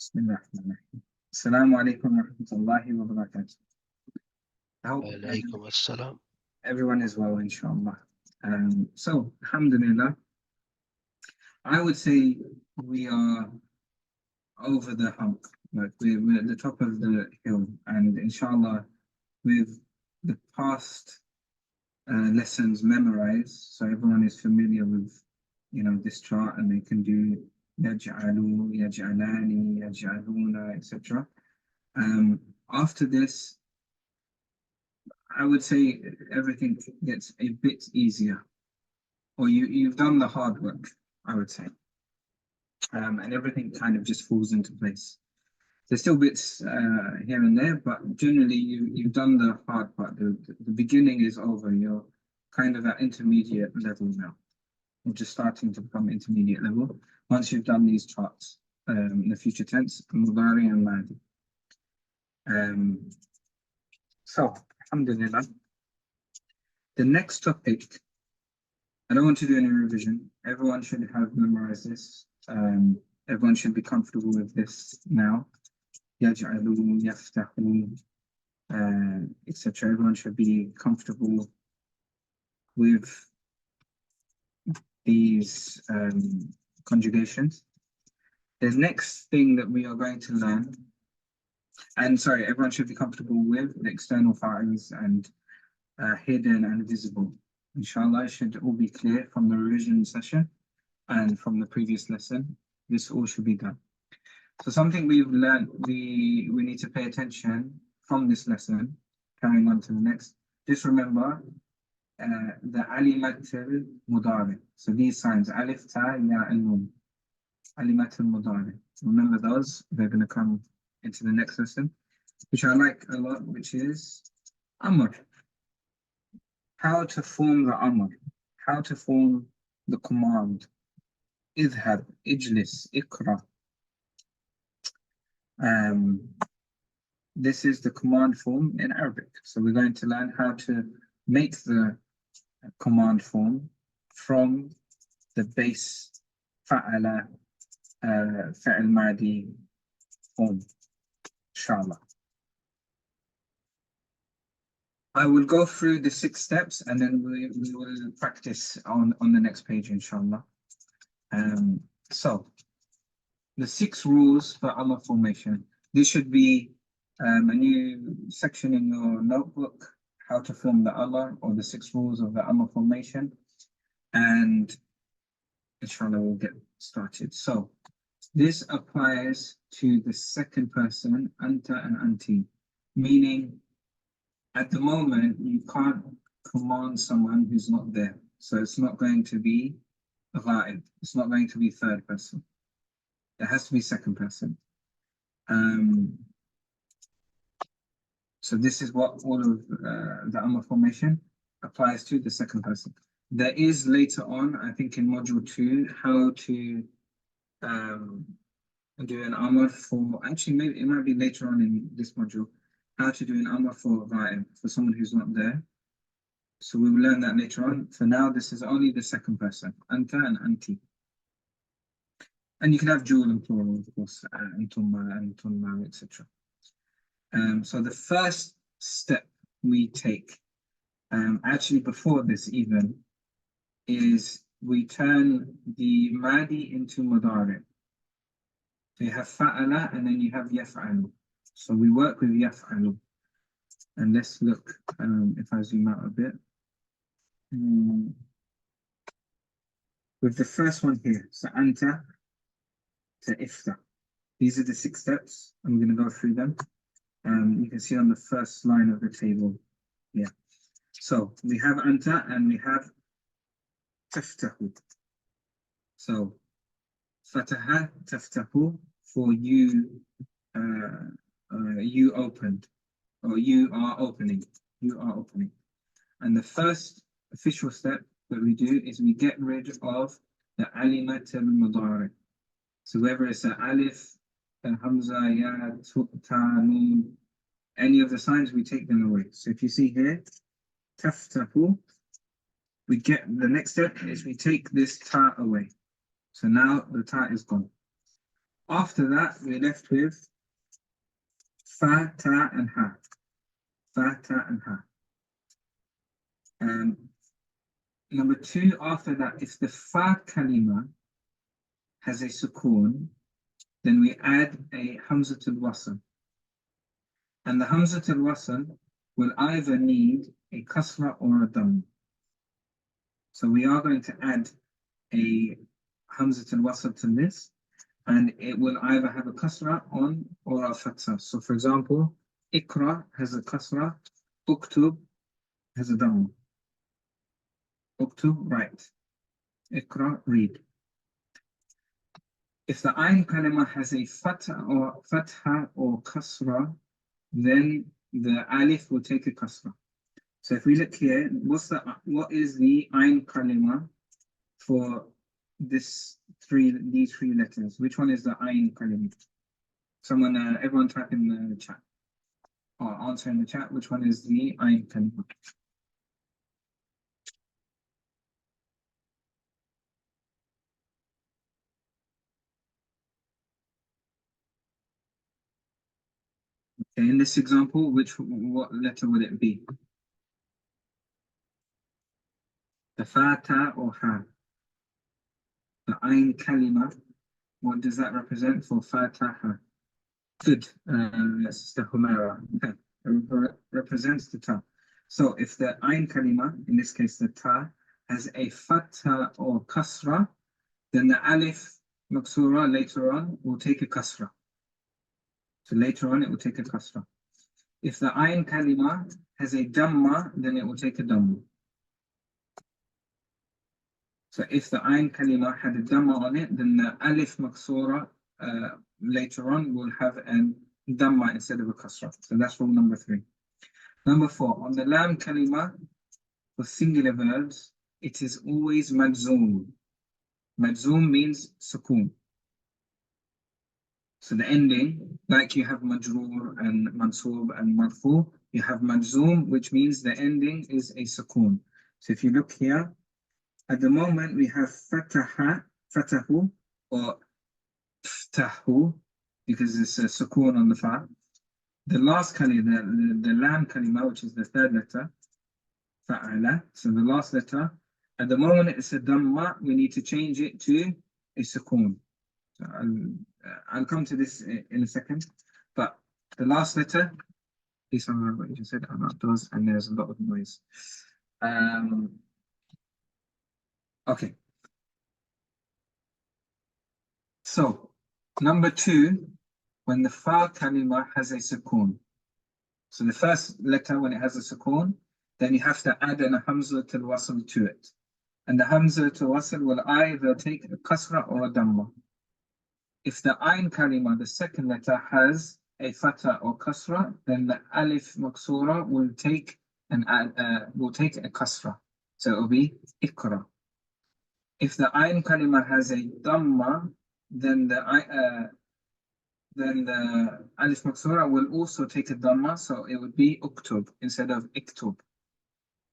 Bismillahirrahmanirrahim. Assalamu alaikum wa rahmatullahi wa barakatuh. I hope Alaikum assalam. everyone is well, inshallah. So, Alhamdulillah, I would say we are over the hump, like we're at the top of the hill, and inshallah, with the past lessons memorized, so everyone is familiar with, this chart, and they can do yaj'alu, yaj'alani, yaj'aluna, etc. After this, I would say everything gets a bit easier, or you've done the hard work, I would say, and everything kind of just falls into place. There's still bits here and there, but generally you've done the hard part. The beginning is over. You're kind of at intermediate level now. You're just starting to become intermediate level once you've done these charts in the future tense, mudari and madi. So, alhamdulillah. The next topic, I don't want to do any revision. Everyone should have memorized this. Everyone should be comfortable with this now. Yaj'alu, yaftahu, etc. Everyone should be comfortable with these conjugations. The next thing that we are going to learn, and sorry, everyone should be comfortable with the external files and hidden and visible. Inshallah, it should all be clear from the revision session and from the previous lesson. This all should be done. So something we've learned, we need to pay attention from this lesson, carrying on to the next. Just remember the alimat al-mudari. So these signs, alif, ta, ya, and nun. Alimat al-mudari. Remember those, they're going to come into the next lesson, which I like a lot, which is amr. How to form the amr, how to form the command. Idhab, ijlis, ikra. This is the command form in Arabic. So we're going to learn how to make the command form from the base fa'ala, fa'al madi form, inshallah. I will go through the 6 steps and then we will practice on the next page, inshallah. So, the 6 rules for amr formation. This should be a new section in your notebook, how to form the amr, or the 6 rules of the amr formation. And inshallah, we'll get started. So, this applies to the second person, anta and anti, meaning at the moment, you can't command someone who's not there. So it's not going to be ghaib. It's not going to be third person. It has to be second person. So this is what all of the amr formation applies to, the second person. There is later on, I think in module 2, how to do an amr for, actually maybe it might be later on in this module, how to do an amr for ghaib, for someone who's not there. So we will learn that later on. For now, this is only the second person, anta and anti. And you can have dual and plural, of course, antumma, antumma, etc. So the first step we take, actually before this even, is we turn the madi into mudari. So you have fa'ala and then you have yaf'alu. So we work with yaf'alu. And let's look, if I zoom out a bit. With the first one here, so anta to ifta. These are the 6 steps. I'm going to go through them. You can see on the first line of the table. Yeah. So we have anta and we have taftahu. So fataha taftahu, for you, you opened, or you are opening. You are opening. And the first official step that we do is we get rid of the alimat al-mudari. So whether it's an alif, a hamza, ya, ta, nun, any of the signs, we take them away. So if you see here, taftahu, we get, the next step is we take this ta away. So now the ta is gone. After that, we're left with fa, ta, and ha. Fa, ta, and ha. Number 2, after that, if the fa kalima has a sukoon, then we add a hamzatul wasl. And the hamzatul wasl will either need a kasra or a dam. So we are going to add a hamzatul wasl to this, and it will either have a kasra on or a fatha. So for example, ikra has a kasra, uktub has a dam. Uktub, write. Ikra, read. If the ayn kalima has a fatha or kasra, then the alif will take a kasra. So if we look here, what is the ayn kalima for these three letters? Which one is the ayn kalima? Someone, everyone type in the chat, or answer in the chat, which one is the ayn kalima? Okay, in this example, what letter would it be? The fa, ta, or ha? The ayn kalima, what does that represent for fa, ta, ha? Good, Sister Humera. Okay. It represents the ta. So if the ayn kalima, in this case the ta, has a fatha or kasra, then the alif maksura later on will take a kasra. So later on it will take a kasra. If the ayn kalima has a damma, then it will take a damma. So if the ayn kalima had a damma on it, then the alif maksura later on will have a damma instead of a kasra. So that's rule number 3. Number 4, on the lam kalima, for singular verbs, it is always majzoom. Majzoom means sukoon. So the ending, like you have majroor and mansoob and marfu, you have majzoom, which means the ending is a sukoon. So if you look here, at the moment we have fatahu, or ftahu, because it's a sukoon on the fa. The last kalima, the lam kalima, which is the 3rd letter, fa'ala, so the last letter, at the moment it's a damma, we need to change it to a sukoon. So I'll come to this in a second, but the last letter, please remember what you just said, I'm outdoors and there's a lot of noise. Okay. So, number 2, when the fa kalima has a sukoon. So the first letter, when it has a sukoon, then you have to add a hamzatul wasl to it. And the hamzatul wasl will either take a kasra or a damma. If the ayn kalima, the second letter, has a fatha or kasra, then the alif maksura will take a kasra. So it will be ikra. If the ayn kalima has a damma, then the alif maksura will also take a damma, so it would be uktub instead of iktub.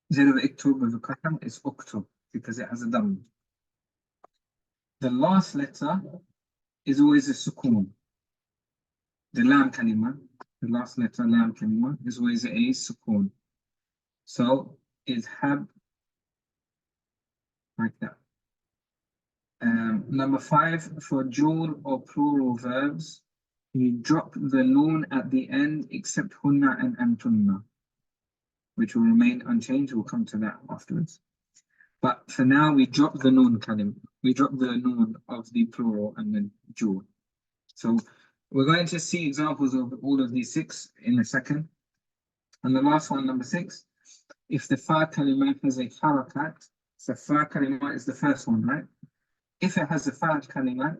Instead of iktub with a kasra, it's uktub because it has a damma. The last letter is always a sukoon. The lam kalima, the last letter lam kalima, is always a sukoon. So it's hab, like that. Number 5, for dual or plural verbs, you drop the noon at the end except hunna and antunna, which will remain unchanged. We'll come to that afterwards. But for now, we drop the noon kalim. We drop the noon of the plural and the dual. So we're going to see examples of all of these 6 in a second. And the last one, number 6, if the fa kalima has a harakat, so fa kalima is the first one, right? If it has a fa kalima,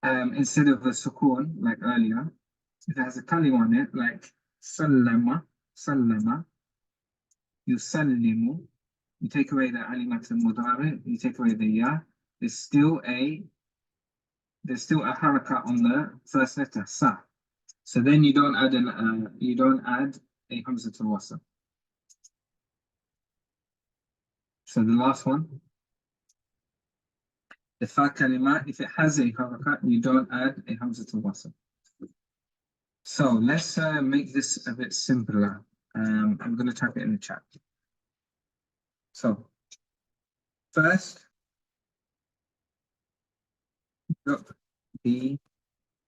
instead of a sukoon, like earlier, if it has a kalima on it, like sallama, yusallimu, you take away the alimat al-mudari, you take away the ya, there's still a haraka on the first letter, sa. So then you don't add a hamzatul wasl. So the last one, The fa kalima, if it has a harakat, you don't add a hamzatul wasl. So let's make this a bit simpler. I'm going to type it in the chat. So first, look the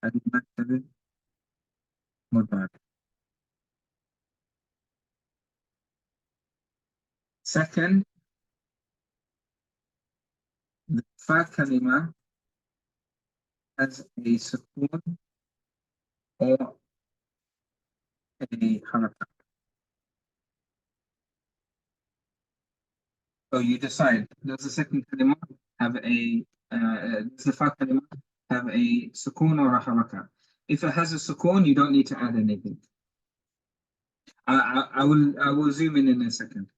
al-mad mudar. Second, the fa kalima has a sukoon or a harakat. So you decide, does the second kalima have a, does the fa kalima have a sukoon or a harakat? If it has a sukoon, you don't need to add anything. I will zoom in a second.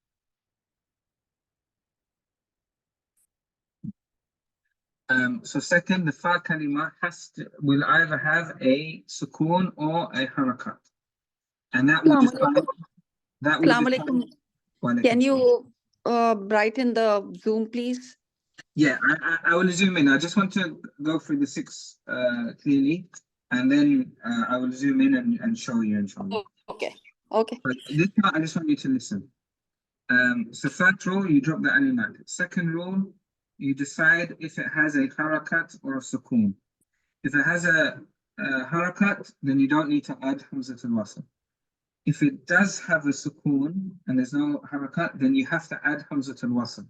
So second, the fa kalima will either have a sukoon or a harakat. And that will define, Can you brighten the Zoom, please? Yeah, I will zoom in. I just want to go through the 6 clearly, and then I will zoom in and show you, inshallah. Okay. But this part, I just want you to listen. So first rule, you drop the al-mad. Second rule, you decide if it has a harakat or a sukoon. If it has a harakat, then you don't need to add hamzatul wasl. If it does have a sukoon and there's no harakat, then you have to add hamzatul wasl.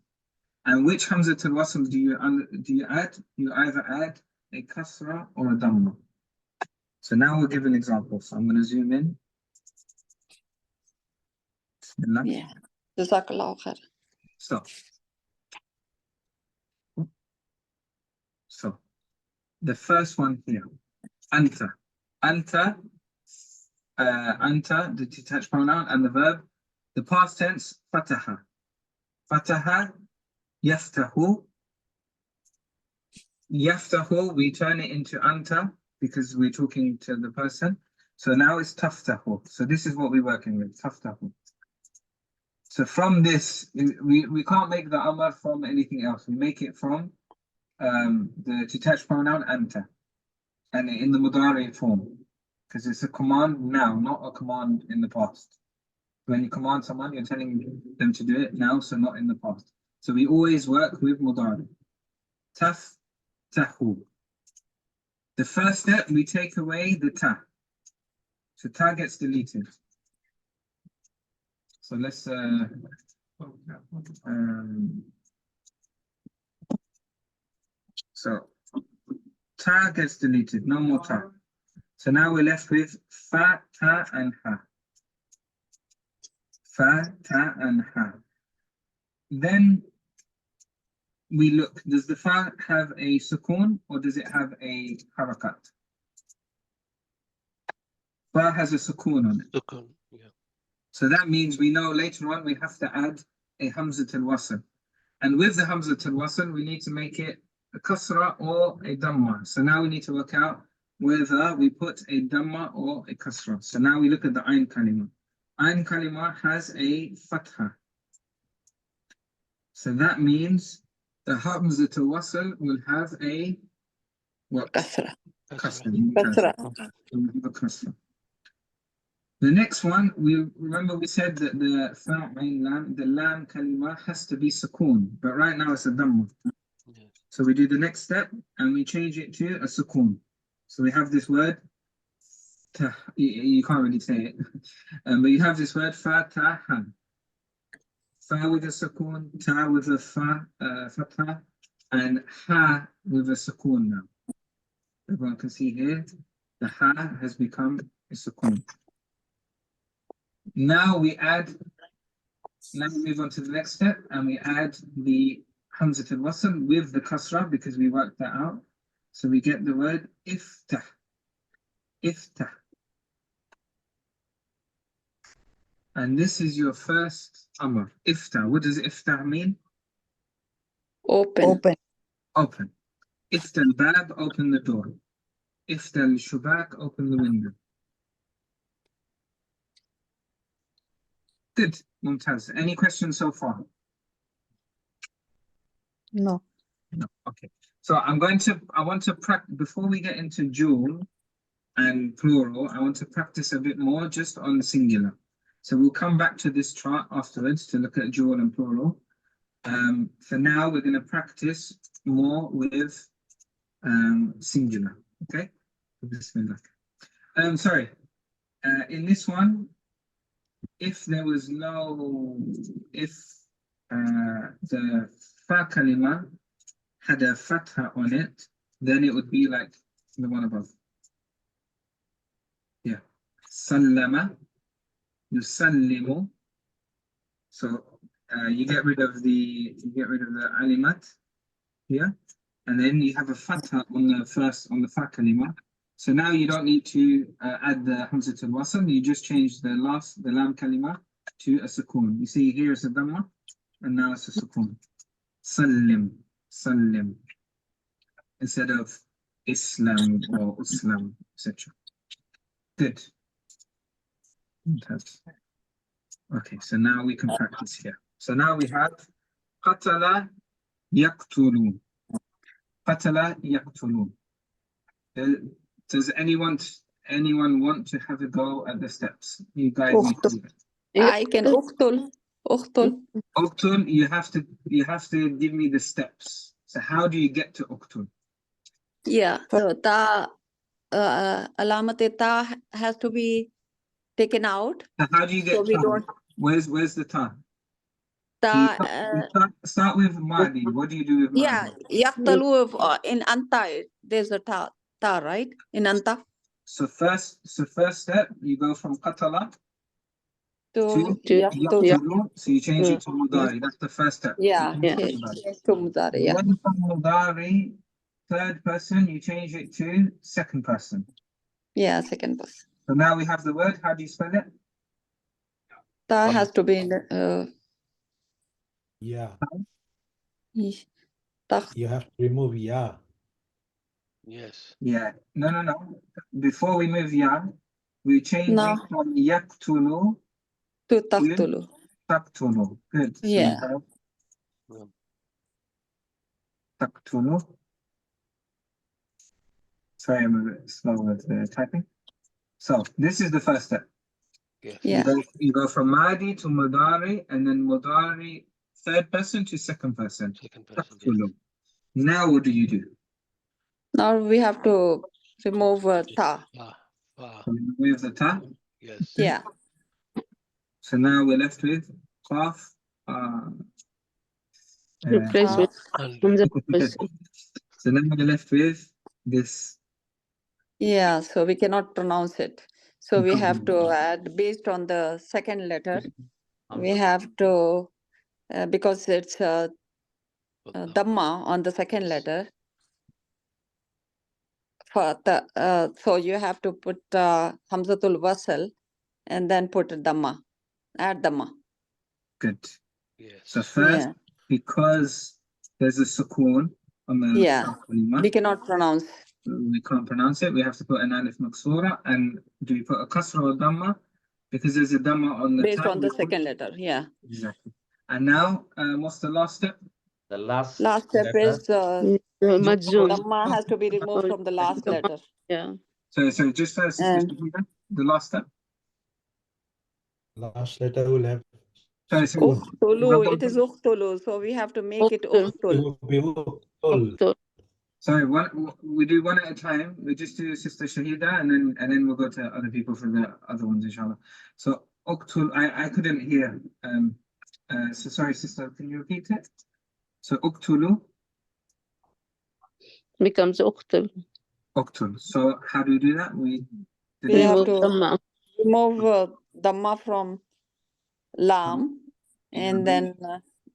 And which hamzatul wasl do you add? You either add a kasra or a dhamma. So now we'll give an example. So I'm going to zoom in. Bismillah. Yeah. Jazakallah khair. So the first one here, anta. Anta, the detached pronoun, and the verb, the past tense, fataha. Fataha, yaftahu. Yaftahu, we turn it into anta because we're talking to the person. So now it's taftahu. So this is what we're working with, taftahu. So from this, we can't make the amr from anything else. We make it from the detached pronoun anta, and in the mudari form, because it's a command now, not a command in the past. When you command someone, you're telling them to do it now, so not in the past. So we always work with mudari. Taftahu. The first step, we take away the ta. So ta gets deleted. So let's so ta gets deleted, no more ta. So now we're left with fa, ta, and ha. Fa, ta, and ha. Then we look, does the fa have a sukoon or does it have a harakat? Fa has a sukoon on it. Sukoon, yeah. So that means we know later on we have to add a hamzatul wasl. And with the hamzatul wasl, we need to make it a kasra or a dhamma. So now we need to work out whether we put a dhamma or a kasra. So now we look at the ayn kalima. Ayn kalima has a fatha. So that means the hamzatul wasl will have a what? Kasra. Kasra. The next one, we said that the fa, ayn, lam, the lam kalima has to be sukoon, but right now it's a dhamma. Yeah. So we do the next step and we change it to a sukoon. So we have this word, you can't really say it, but you have this word fataha. Fa with a sukoon, ta with a fatha, and ha with a sukoon now. Everyone can see here, the ha has become a sukoon. Now we move on to the next step and we add the hamzatul wasl with the kasra because we worked that out. So we get the word iftah. Iftah. And this is your first amr. Iftah. What does iftah mean? Open. Open. Iftah al-bab, open the door. Iftah al-shubak, open the window. Good, Mumtaz. Any questions so far? No. No. Okay. So I want to practice, before we get into dual and plural, I want to practice a bit more just on singular. So we'll come back to this chart afterwards to look at dual and plural. For now, we're going to practice more with singular. Okay? Bismillah. Sorry. In this one, if there was no, if the fa kalima had a fatha on it, then it would be like the one above. Yeah. Sallama, yusallimu. So you get rid of the alimat here, and then you have a fatha on the fa kalima. So now you don't need to add the hamzatul wasl, you just change the lam kalima to a sukoon. You see here is a dhamma, and now it's a sukoon. Sallim, sallim, instead of Islam or Uslam, etc. Good. Okay, so now we can practice here. So now we have qatala yaqtulu. Qatala yaqtulu. Does anyone want to have a go at the steps? You guys need to do it. I can uqtul. Uqtul, you have to give me the steps. So how do you get to uqtul? Yeah. So ta alamat ta has to be taken out. So how do you get So we ta? don't. Where's the ta? Ta. Start with Madi. What do you do with Madi? Yeah. Yaqtalu in anta. There's a ta, right? In anta. So first step, you go from qatala To to yaqtul. yaqtulu. So you change it to mudari. That's the first step. Yeah. You change it to mudari. Yeah. Then from mudari, third person, you change it to second person. Yeah. Second person. So now we have the word. How do you spell it? Ta has to be in Yeah, ta. you have to remove yeah. Yes. Yeah. No. Before we move ya, we change No. it from yaqtulu To taqtulu. taqtulu. Good. So Yeah. we have taqtulu. Sorry, I'm a bit slow with typing. So this is the first step. Yes. Yeah. You go from Madi to Mudari, and then Mudari, third person to second person. Second person. Taqtulu. Yes. Now what do you do? Now we have to remove ta. Remove the ta. Yes. Yeah. So now we're left with qaf. Replace with And Hamza voice. So now we're left with this. Yeah, so we cannot pronounce it. So we have Mhm. to add based on the second letter. We have to, because it's Dhamma on the second letter. For the, so you have to put Hamzatul Wasl and then put Dhamma, add Dhamma. Good. yes. So first, Yeah. because there's a sukoon on the Yeah. kalima, We cannot pronounce. we can't pronounce it. We have to put an alif maksura. And do we put a kasra or dhamma? Because there's a dhamma on the Based ta, on we the put- second letter, yeah. Exactly. And now, what's the last step? The last Last step letter. is Majzoom. Dhamma has to be removed from the last letter. Yeah. So just first, And- the last step. Last letter will have Sorry, so Uqtulu, it is Uqtulu, so we have to make it Uqtul. Uqtul. it will be full. Uqtul. sorry, we do one at a time. We just do Sister Shahida, and then we'll go to other people for the other ones, inshallah. So Uqtul, I couldn't hear. So sorry, sister, can you repeat it? So Uqtulu, Becomes Uqtul. Uqtul. So how do we do that? We have Remove to- Dhamma. Remove Dhamma from Lam and then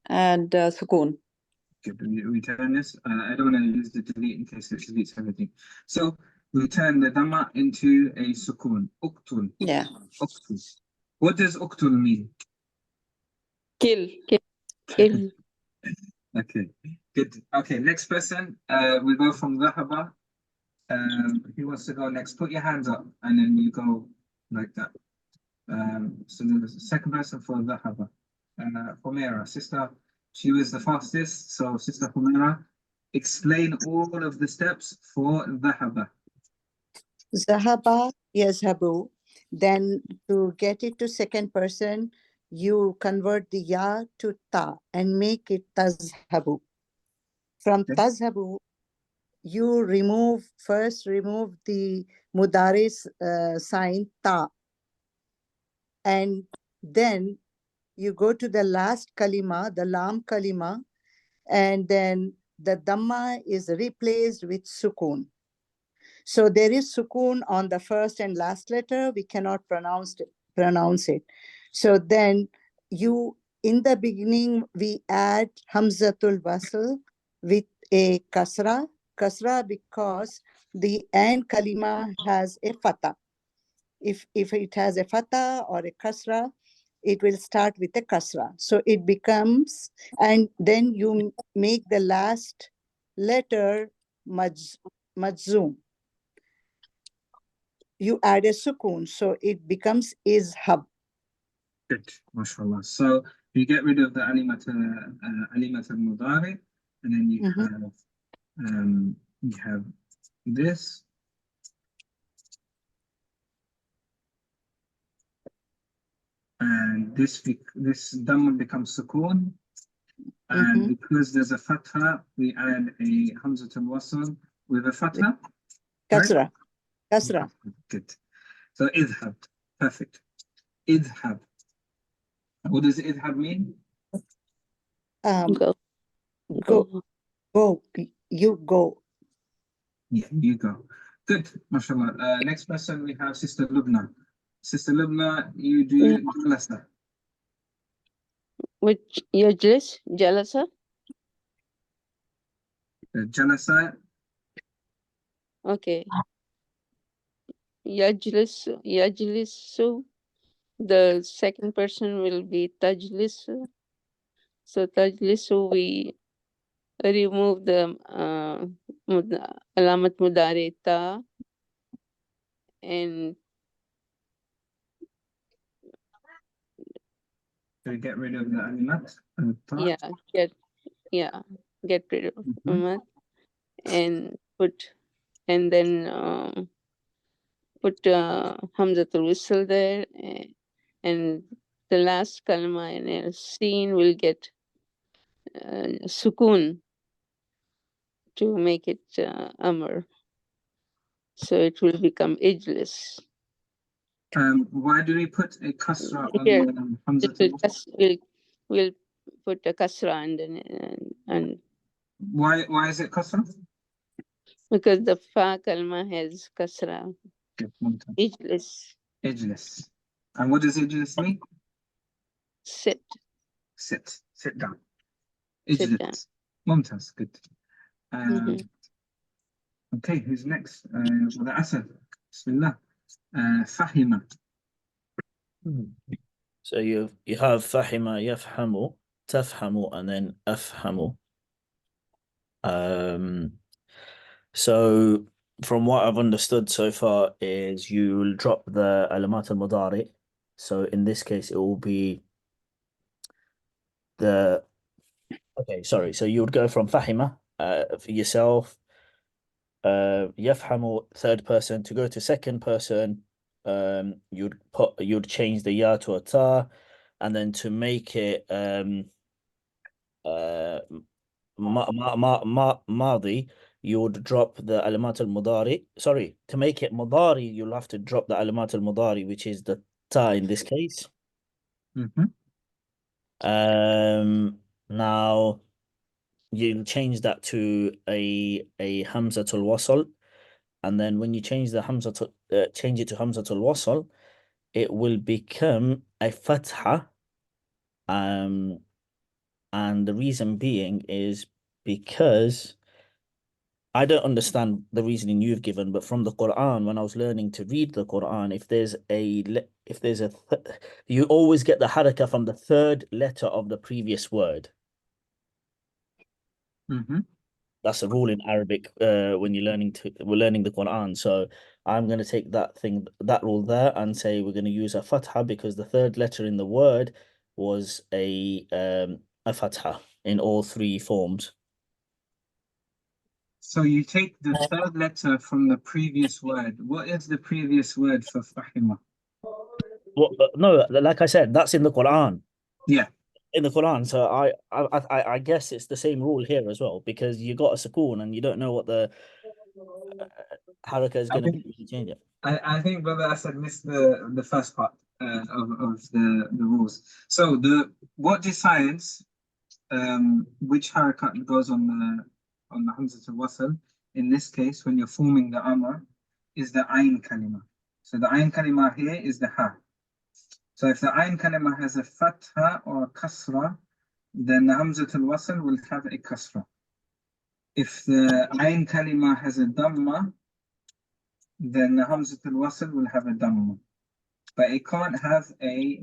add Sukoon. we turn this. I don't want to use the delete in case it deletes everything. So we turn the dhamma into a sukoon. Uqtul. Yeah. Uqtul. What does uqtul mean? Kill. Kill. Okay, good. Okay, next person. We go from Dhahaba. Who wants to go next? Put your hands up and then you go like that. So the second person for Dhahaba. Humaira, sister, she was the fastest. So Sister Humaira, Explain all of the steps for dhahaba. Zahaba, yazhabu. Then to get it to second person, you convert the ya to ta and make it tazhabu. From Okay. tazhabu, you first remove the mudaris sign ta. And then you go to the last kalima, the lam kalima, and then the dhamma is replaced with sukun. So there is sukun on the first and last letter. We cannot pronounce it. So then in the beginning, we add hamzatul wasl with a kasra because the end kalima has a fatha. If it has a fatha or a kasra, it will start with a kasra. So it becomes, and then you make the last letter majzoom. You add a sukun, so it becomes izhab. Good, mashallah. So you get rid of the alimat al-mudari, and then you have this. And this dhamma becomes sukun. And because there's a fatha, we add a hamzat al-wasl with a fatha. Kasra. Right? Kasra. Good. So idhab. Perfect. Idhab. What does idhab mean? Go. Go. You go. Yeah, you go. Good, mashallah. Next person we have Sister Lubna. Sister Lubna, you do jalasa. Which jalasa? Jalasa. Okay. Yajlisu. The second person will be tajlisu. So tajlisu, we remove the alamat mudari ta, and So we get rid of the alimat. get rid of alamat and then put hamzatul whistle there, and the last kalma in a scene will get sukun to make it amr. So it will become ijlis. Why do we put a kasra on Here, hamzat? we'll put a kasra and Why is it kasra? because the fa kalma has kasra. Good, Ijlis. Ijlis. And what does ijlis mean? Sit. Sit down. Sit down. Ijlis. Mumtaz, good. Okay, who's next? The Asad. Bismillah. Fahima. So you have fahima, yafhamu, tafhamu, and then afhamu. So from what I've understood so far is you will drop the alamat al-mudari. So in this case, it will be so you would go from fahima for yourself, yafhamu third person, to go to second person. You'd change the ya to a ta, and then to make it madi, you would drop the alamat al-mudari. Sorry, to make it mudari, you'll have to drop the alamat al-mudari, which is the ta in this case. Now you'll change that to a hamzatul wasl, and then when you change the change it to hamzatul wasl, it will become a fatha. And the reason being is because I don't understand the reasoning you've given, but from the Quran, when I was learning to read the Quran, you always get the haraka from the third letter of the previous word. That's a rule in Arabic when we're learning the Quran. So I'm going to take that rule there and say we're going to use a fatha because the third letter in the word was a fatha in all three forms. So you take the third letter from the previous word. What is the previous word for fahima? Well, no, like I said, that's in the Quran. Yeah. In the Quran, so I guess it's the same rule here as well, because you got a sukoon and you don't know what the haraka is going to be. You change it. I think Brother Asad missed the first part of the rules. So what decides which harakat goes on the Hamza al-Wasl in this case when you're forming the Amr is the Ayn kalima. So the Ayn kalima here is the Ha. So if the Ayn kalima has a Fatha or a Kasra, then the Hamza al-Wasl will have a Kasra. If the Ayn kalima has a Dhamma, then the Hamza al-Wasl will have a Dhamma. But it can't have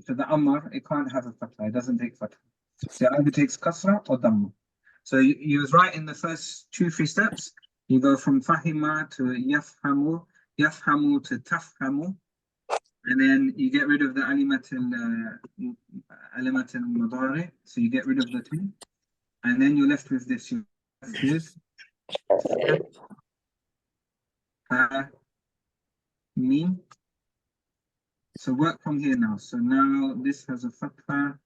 for the Amr, it can't have a Fatha. It doesn't take Fatha. So it either takes Kasra or Dhamma. So you was right in the first 2-3 steps. You go from Fahima to Yafhamu, Yafhamu to Tafhamu, and then you get rid of the Alimat al-Mudari. So you get rid of the 2. And then you're left with this. You're left with Ha, Mim. So work from here now. So now this has a Fatha.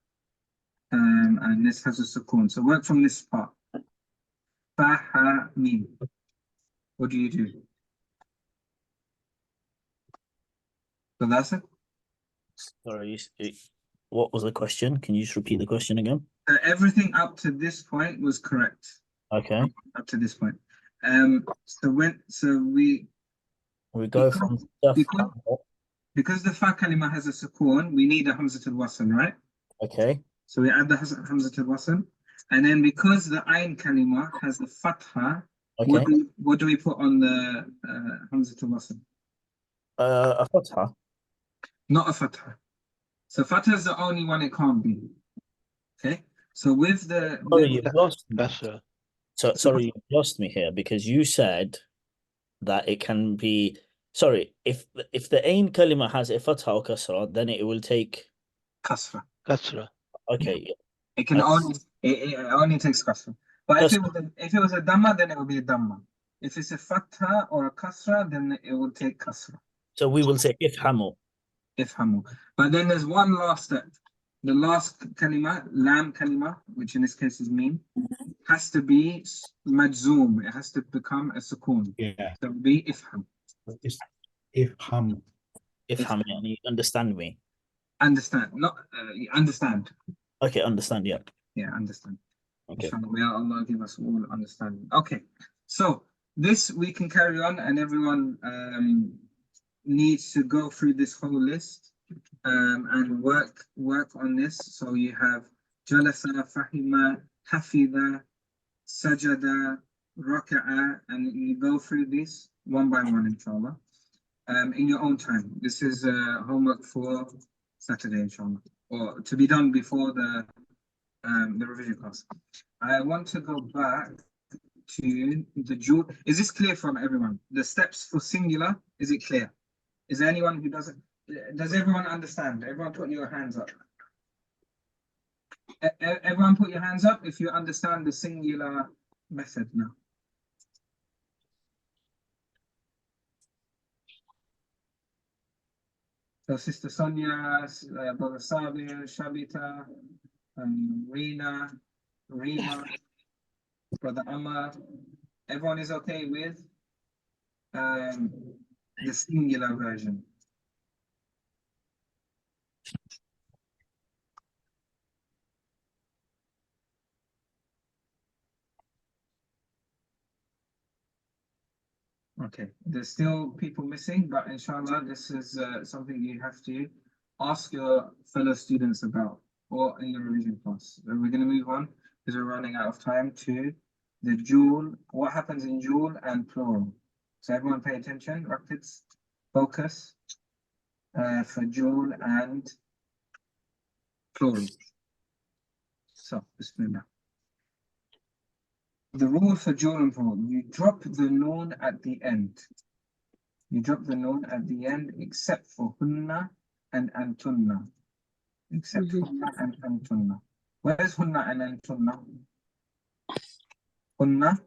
And this has a sukoon. So work from this part. Fa, ha, mim. What do you do? So that's it. Sorry, what was the question? Can you just repeat the question again? Everything up to this point was correct. Okay. Up to this point. So we go from stuff. because the fa kalima has a sukoon, we need a hamza al-wasl, right? Okay. So we add the hamza al-wasl, and then because the ayn kalima has the fatha, Okay. what do we put on the hamza al-wasl? A fatha. Not a fatha. So fatha is the only one it can't be. Okay. So with the Sorry, you've lost me. Kasra. Sorry, you lost me here because you said that it can be. Sorry, if the ain kalima has a fatha or kasra, then it will take kasra. Kasra. Okay. It can it only takes kasra. But if it was a dhamma, then it will be a dhamma. If it's a fatha or a kasra, then it will take kasra. So we will say ifhamu. Ifhamu. But then there's one last step. The last kalima, lam kalima, which in this case is mim, has to be majzoom. It has to become a sukoon. Yeah. So it will be ifham. It's ifham. Ifham, you understand me? Understand, not understand. Okay, understand, yeah. Yeah, understand. Okay. Inshallah, may Allah give us all understanding. Okay, so this we can carry on, and everyone needs to go through this whole list and work on this. So you have jalasa, fahima, hafida, sajada, raka'a, and you go through this one by one, inshallah, in your own time. This is homework for Saturday, inshallah, or to be done before the revision class. I want to go back to the jewel. Is this clear from everyone? The steps for singular, is it clear? Is there anyone who doesn't? Does everyone understand? Everyone put your hands up. Everyone put your hands up if you understand the singular method now. So Sister Sonia, Brother Sabir, Shabita, Rina, Rima, Brother Amma, everyone is okay with the singular version. Okay, there's still people missing, but inshallah, this is something you have to ask your fellow students about or in your revision class. So we're going to move on because we're running out of time to the jewel. What happens in jewel and plural? So everyone pay attention, rapids, focus for jewel and plural. So, bismillah. The rule for jewel and plural, you drop the noon at the end. You drop the noon at the end except for hunna and antunna. Except hunna and antunna. Where's hunna and antunna? Hunna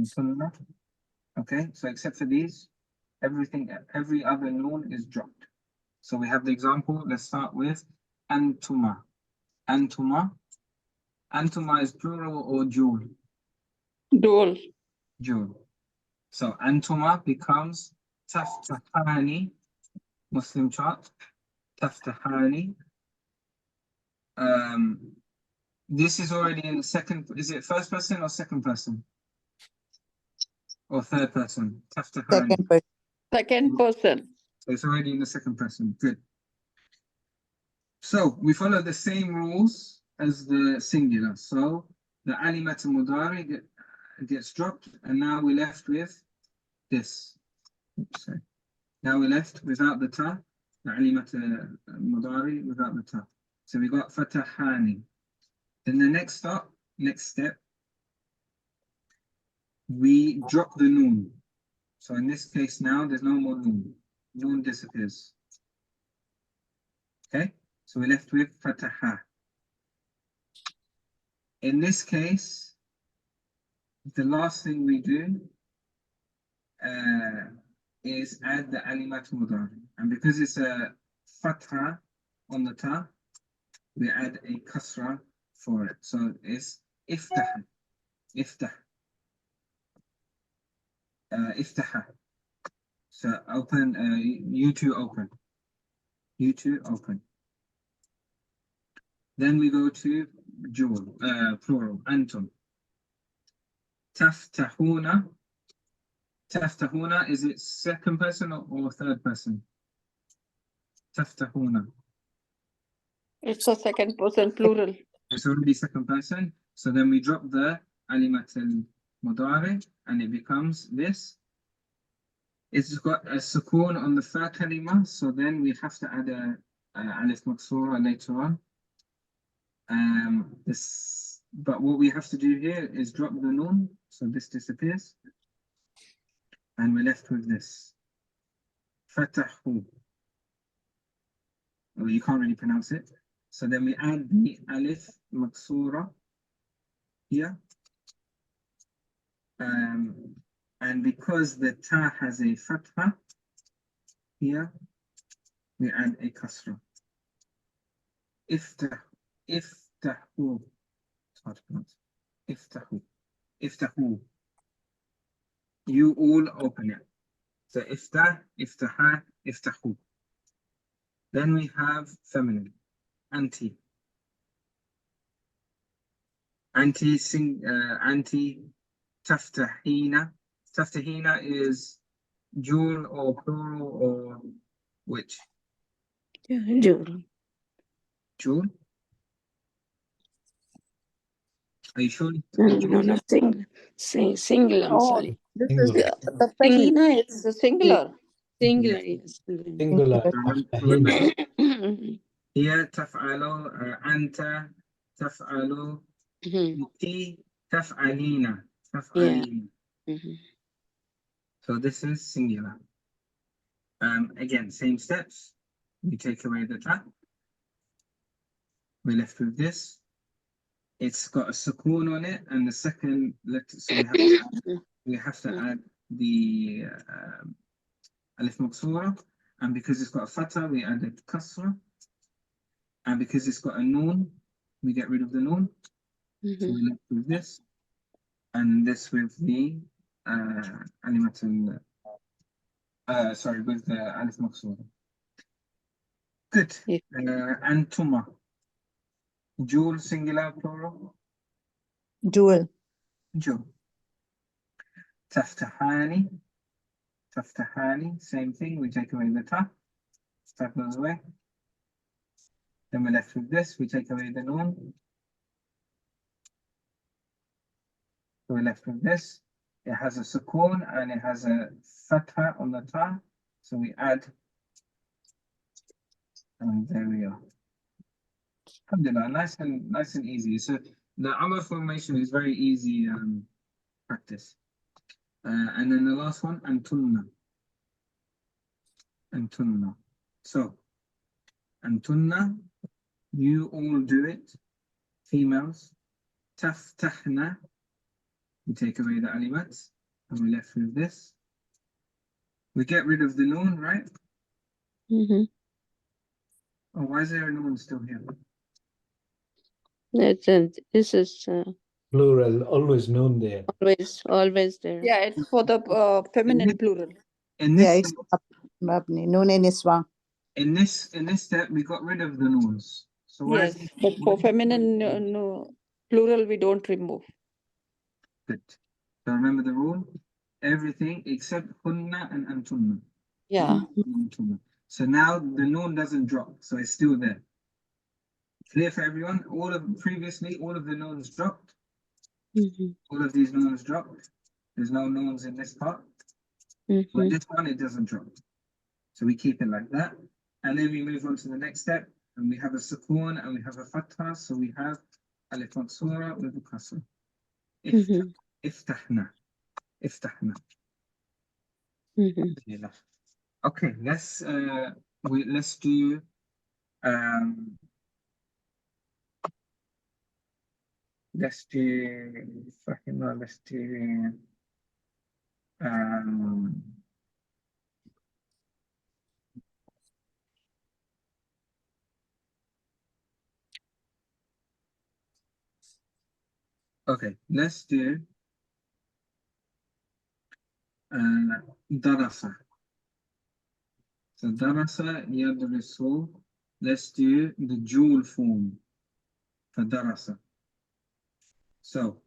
antunna. Okay, so except for these, every other noon is dropped. So we have the example. Let's start with antuma. Antuma. Antuma is plural or dual? Dual. Dual. So antuma becomes taftahani. Muslim chart. Taftahani. This is already in the second. Is it first person or second person? Or third person? Taftahani. Second person. Second person. So it's already in the second person. Good. So we follow the same rules as the singular. So the alimat mudari gets dropped, and now we're left with this. Oops, sorry. Now we're left without the ta, the alimat mudari without the ta. So we got fatahani. Then the next step, we drop the noon. So in this case now, there's no more noon. Noon disappears. Okay, so we're left with fataha. In this case, the last thing we do is add the alimat mudari. And because it's a fatha on the ta, we add a kasra for it. So it's iftah. Iftah. Iftaha. So open, you two open. You two open. Then we go to plural, antum. Taftahuna. Taftahuna, is it second person or third person? Taftahuna. It's a second person plural. It's already second person. So then we drop the alimat al-mudari and it becomes this. It's got a sukoon on the third kalima, so then we have to add a alif maksura later on. But what we have to do here is drop the noon, so this disappears. And we're left with this. Fatahu. Well, you can't really pronounce it. So then we add the alif maksura here. And because the ta has a fatha here, we add a kasra. Iftahu. It's hard to pronounce. Iftahu. You all open it. So iftah, iftaha, iftahu. Then we have feminine. Anti. Anti taftahina. Taftahina is dual or plural or which? Dual. Dual? Are you sure? No, single, I'm Oh, sorry. This is Singular. Taftahina is a singular. Singular, yes. Singular. Taftahina. Here, taf'alu, anta, taf'alu, ti, taf'alina. Taf'alina. So this is singular. Again, same steps. We take away the ta. We're left with this. It's got a sukoon on it, and the second letter, so we have to add the alif maksura, and because it's got a fatha, we add a kasra, and because it's got a noon, we get rid of the noon. So we're left with this, and this with the alimat with the alif maksura. Good. Yeah. Antuma. Dual, singular, plural? dual. Dual. Taftahani. Taftahani, same thing. We take away the ta. Ta goes away. Then we're left with this. We take away the noon. So we're left with this. It has a sukoon and it has a fatha on the ta. So we add. And there we are. Alhamdulillah, nice and easy. So the Amr formation is very easy practice. And then the last one, antunna. Antunna. So, antunna, you all do it. Females. Taftahna. We take away the alimats. And we're left with this. We get rid of the noon, right? Mhm. Oh, why is there a noon still here? This is Plural, always known there. always there. Yeah, it's for the feminine plural. In Yeah, this, it's mabni. Noon and niswa. in this step, we got rid of the noons. So why is Yes, but for feminine no, plural, we don't remove. good? So remember the rule: everything except hunna and antunna. Yeah. Antunna. So now the noon doesn't drop, so it's still there. Clear for everyone? All of the noons dropped. Mhm. All of these noons dropped. There's no noons in this part. But Mhm. this one, it doesn't drop. So we keep it like that. And then we move on to the next step. And we have a sukoon and we have a fatha. So we have alif maksura with a kasra. Mhm. Iftahna. Iftahna. Mhm. Okay, let's do let's do okay, let's do darasa. So darasa yadrusu. Let's do the dual form for darasa. So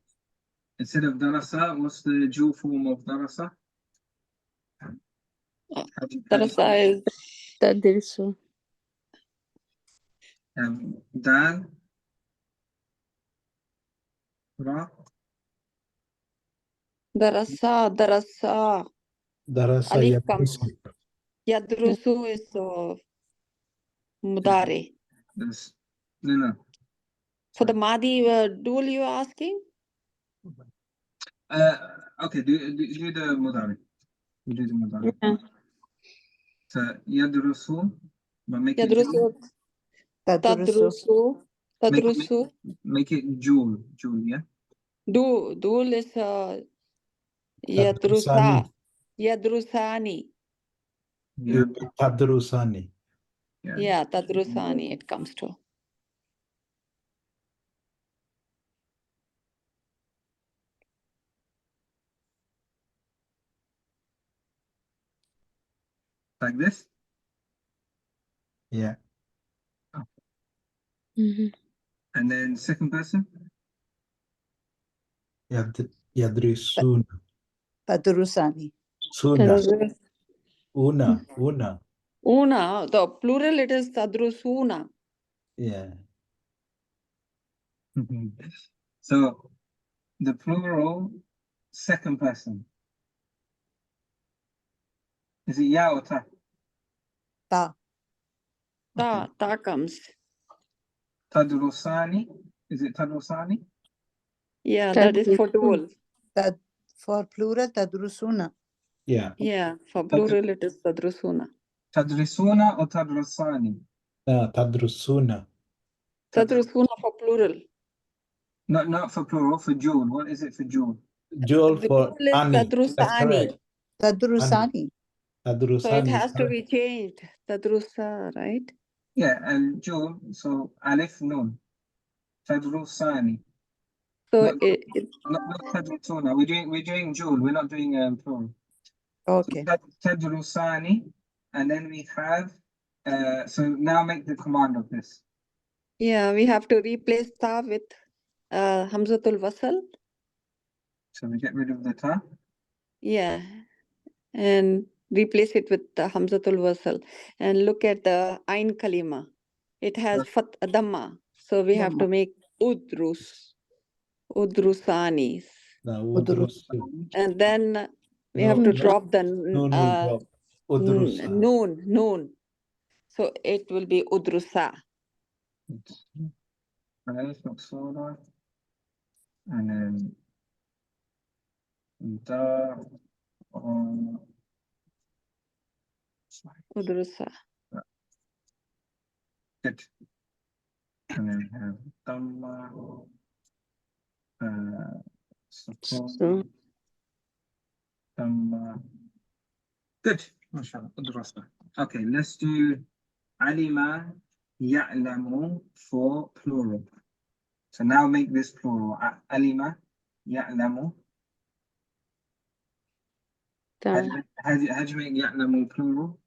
instead of darasa, what's the dual form of darasa? Darasa is Tadrisu. Dal, ra, darasa. Darasa Alif comes. yadrusu. Yadrusu is mudari. this, no. For the Madi dual you are asking? Okay, do the mudari. Do the mudari. Yeah. So yadrusu, but make it Yadrusu. Tadrusu. Tadrusu. make it jewel, yeah. Dual is Tadrusani. Yadrusani. Yeah, Tadrusani. Yeah, Tadrusani it comes to. like this. Yeah. Mhm. And then second person, Yadrisuna. Tadrusani. Suna. Tadrus- Una. Una, the plural it is Tadrusuna. Yeah. so the plural second person, is it ya or ta? Ta. Ta comes. Tadrusani, is it tadrusani? Yeah, that is for Tadrusu. dual. Tad, for plural, tadrusuna. Yeah. Yeah, for plural it is Tadrusuna. Tadrisuna or tadrusani? Tadrusuna. Tadrusuna for plural. Not for plural, for dual. What is it for dual? Joel The for dual is Ani. That's Tadrusani. correct. Tadrusani. So it Tadrusani. has to be changed. Tadrusa, right? Yeah, and dual, so alif nun. Tadrusani. So Not tadrusuna. We're doing dual. We're not doing plural. Okay. Tadrusani, and then we have. So now make the command of this. yeah, we have to replace ta with Hamzatul Wasal. So we get rid of the ta. Yeah, and replace it with the Hamzatul Wasal. And look at the Ain Kalima. It has Fat Dhamma. So we have to make Udrus. Udrusanis. Udrusu. And then we No, have to no. drop the Noon will drop. Udrusa. noon. So it will be Udrusa. Alif maksura, and then da. Udrusa. Good. And then we have Dhamma, So, Good. MashaAllah. Udrasa. Okay, let's do alima ya'lamu for plural. So now make this plural. Alima ya'lamu. How do you make ya'lamu plural?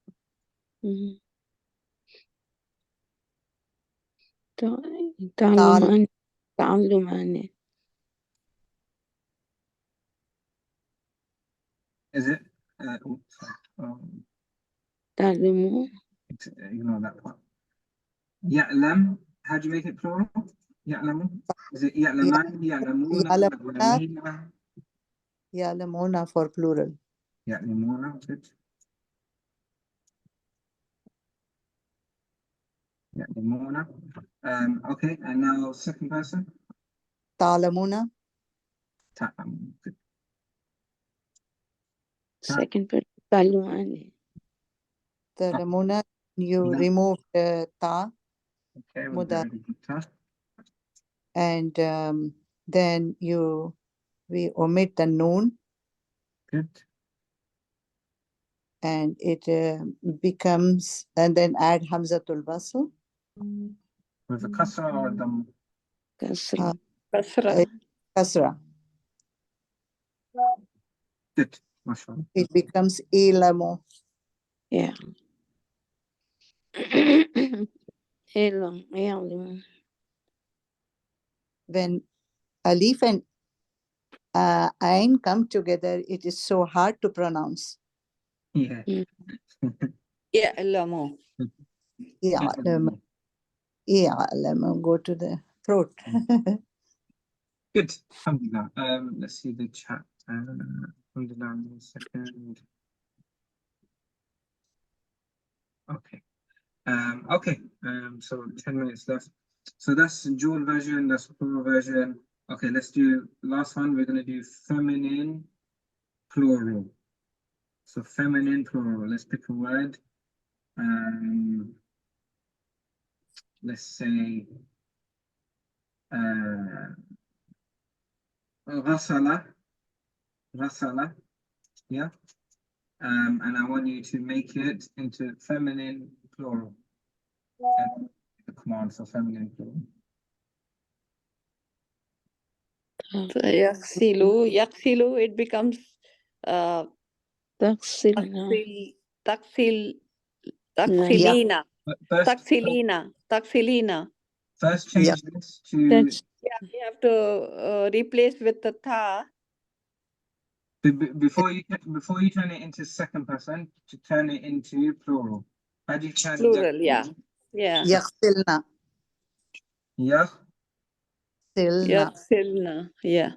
تعلمان تعلمان Is it? تعلموا Ignore that part. Ya'lam. How do you make it plural? Ya'lamu. Is it ya'laman? Ya'lamuna? Ya'lamuna. Ya'lamina? Ya'lamuna for plural. Ya'lamuna. Good. Ya'lamuna. Okay, and now second person. Ta'lamuna. Ta'lam. Good. second person تعلمان Ta'lamuna. You Yeah. remove the ta Okay, we'll do Mudar. it. and then we omit the noon Good. and it becomes, and then add Hamzatul Wasl. With a kasra or a dam? كسر Kasra. Kasra. Good. MashaAllah. It becomes ilamu. yeah علم يعلم When alif and ain come together, it is so hard to pronounce. Yeah. Ya'lamu. Ya'lamu. Ya'lamu. Go to the throat. Good. Alhamdulillah. Let's see the chat. Alhamdulillah, in a second. Okay. Okay. So 10 minutes left. So that's dual version, that's plural version. Okay, let's do last one. We're gonna do feminine plural. So feminine plural. Let's pick a word. Let's say Ghasala. Ghasala. Yeah. And I want you to make it into feminine plural. And the command for feminine plural. So yaksilu, it becomes تغسلنا taksilina. But Taksilina. first Yeah. change this to That's Yeah, we have to replace with the ta. before you turn it into second person, to turn it into plural. How do you turn Plural, yeah. Yeah. Yaghsilna. Yeah. Silna. Yaksilna. Yeah.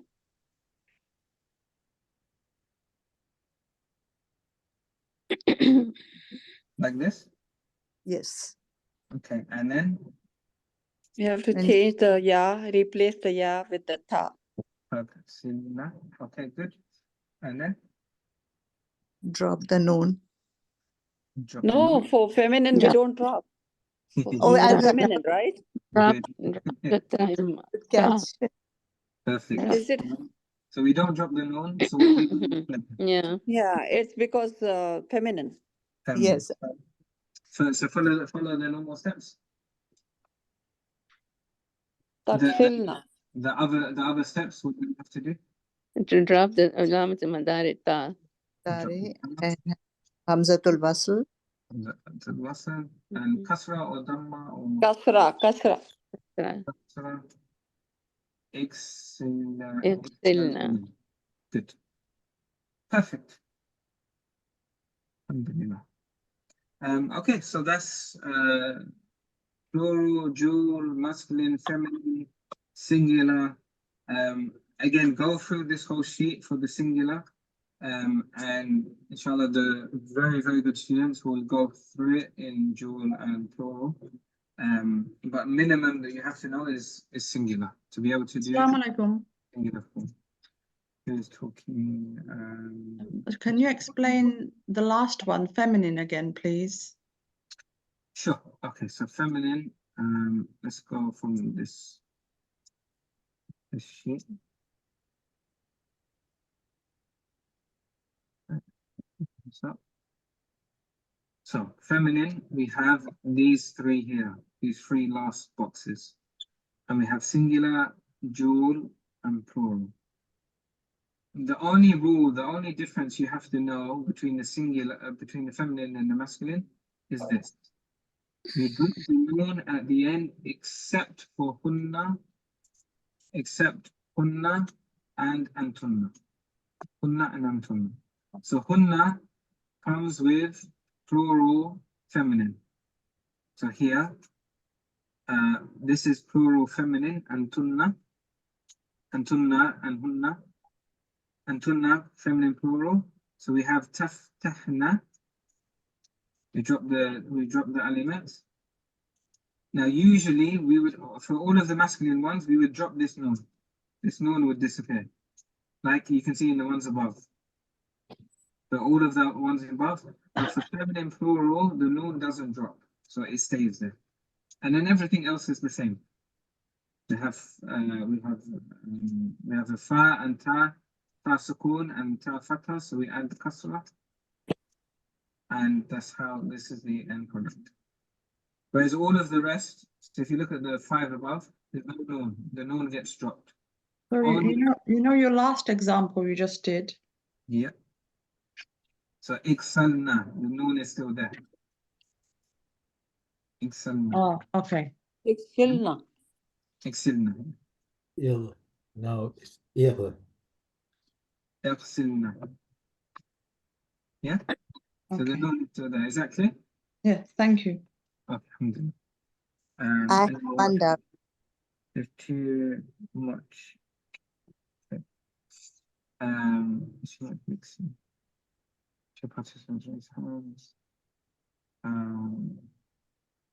Like this. Yes. Okay, and then We have to And- change the ya, replace the ya with the ta. okay, good. And then Drop the noon. drop No, for feminine, we Yeah. don't drop. For Oh, I for will- feminine, right? drop Good. the time Good catch. Perfect. Is it? So we don't drop the noon. So what we do? yeah Yeah, it's because feminine. Feminine. Yes. So follow the normal steps. Taksilna. The other steps, what do we have to do? to drop the علامة مدار التاء Tari and Hamzatul Wasl. The wasl and kasra or dhamma or Kasra. kasra. Excellent. اغسلنا Good. Perfect. Alhamdulillah. Okay, so that's plural, dual, masculine, feminine, singular. Again, go through this whole sheet for the singular. And inshallah, the very, very good students will go through it in dual and plural. But minimum that you have to know is singular to be able to do Assalamu alaikum. singular form. Who's talking? Can you explain the last one, feminine, again, please? Sure. Okay, so feminine. Let's go from this sheet. So feminine, we have these three here, these three last boxes. And we have singular, dual, and plural. The only rule, the only difference you have to know between the singular, between the feminine and the masculine is this. We put the noon at the end except for hunna, and antunna. Hunna and antunna. So hunna comes with plural feminine. So here, this is plural feminine, antunna and hunna. Antunna, feminine plural. So we have taftahna. We drop the alimat. Now usually we would, for all of the masculine ones, we would drop this noon. This noon would disappear. Like you can see in the ones above. So all of the ones above, but for feminine plural, the noon doesn't drop. So it stays there. And then everything else is the same. We have a fa and ta sukun and ta fatha, so we add the kasra. And that's how this is the end product. Whereas all of the rest, so if you look at the 5 above, there's no noon. The noon gets dropped. Sorry, you know your last example you just did. Yeah. So iksalna, the noon is still there. Iksalna. Oh, okay. Iksilna. Iksilna. Now it's إغ. Iksilna. Yeah? So the Okay. noon is still there. Is that clear? Yeah, thank you. Okay, alhamdulillah. I have anyone one doubt. There's too much. Okay. It's not mixing. Two participants raise hands.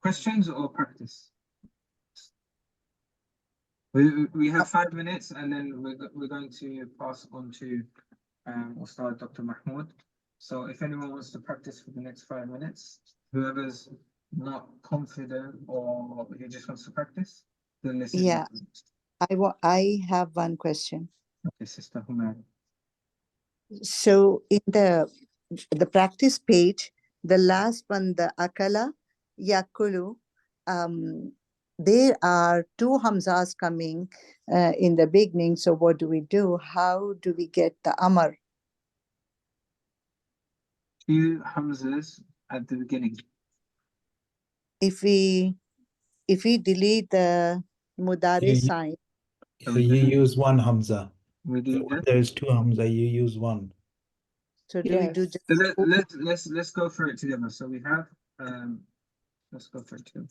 Questions or practice? We have 5 minutes, and then we're going to pass on to Ustad Dr. Mahmoud. So if anyone wants to practice for the next 5 minutes, whoever's not confident or who just wants to practice, then this is Yeah. I have one question. Okay, Sister Humayra. So in the practice page, the last one, the akala, yakulu, there are 2 hamzas coming in the beginning. So what do we do? How do we get the amar? 2 hamzas at the beginning. If we delete the mudari You- sign, You use one Hamza. We do that. There's 2 Hamza, you use one. so do we do Yes. just So let's go through it together. So we have let's go through it together.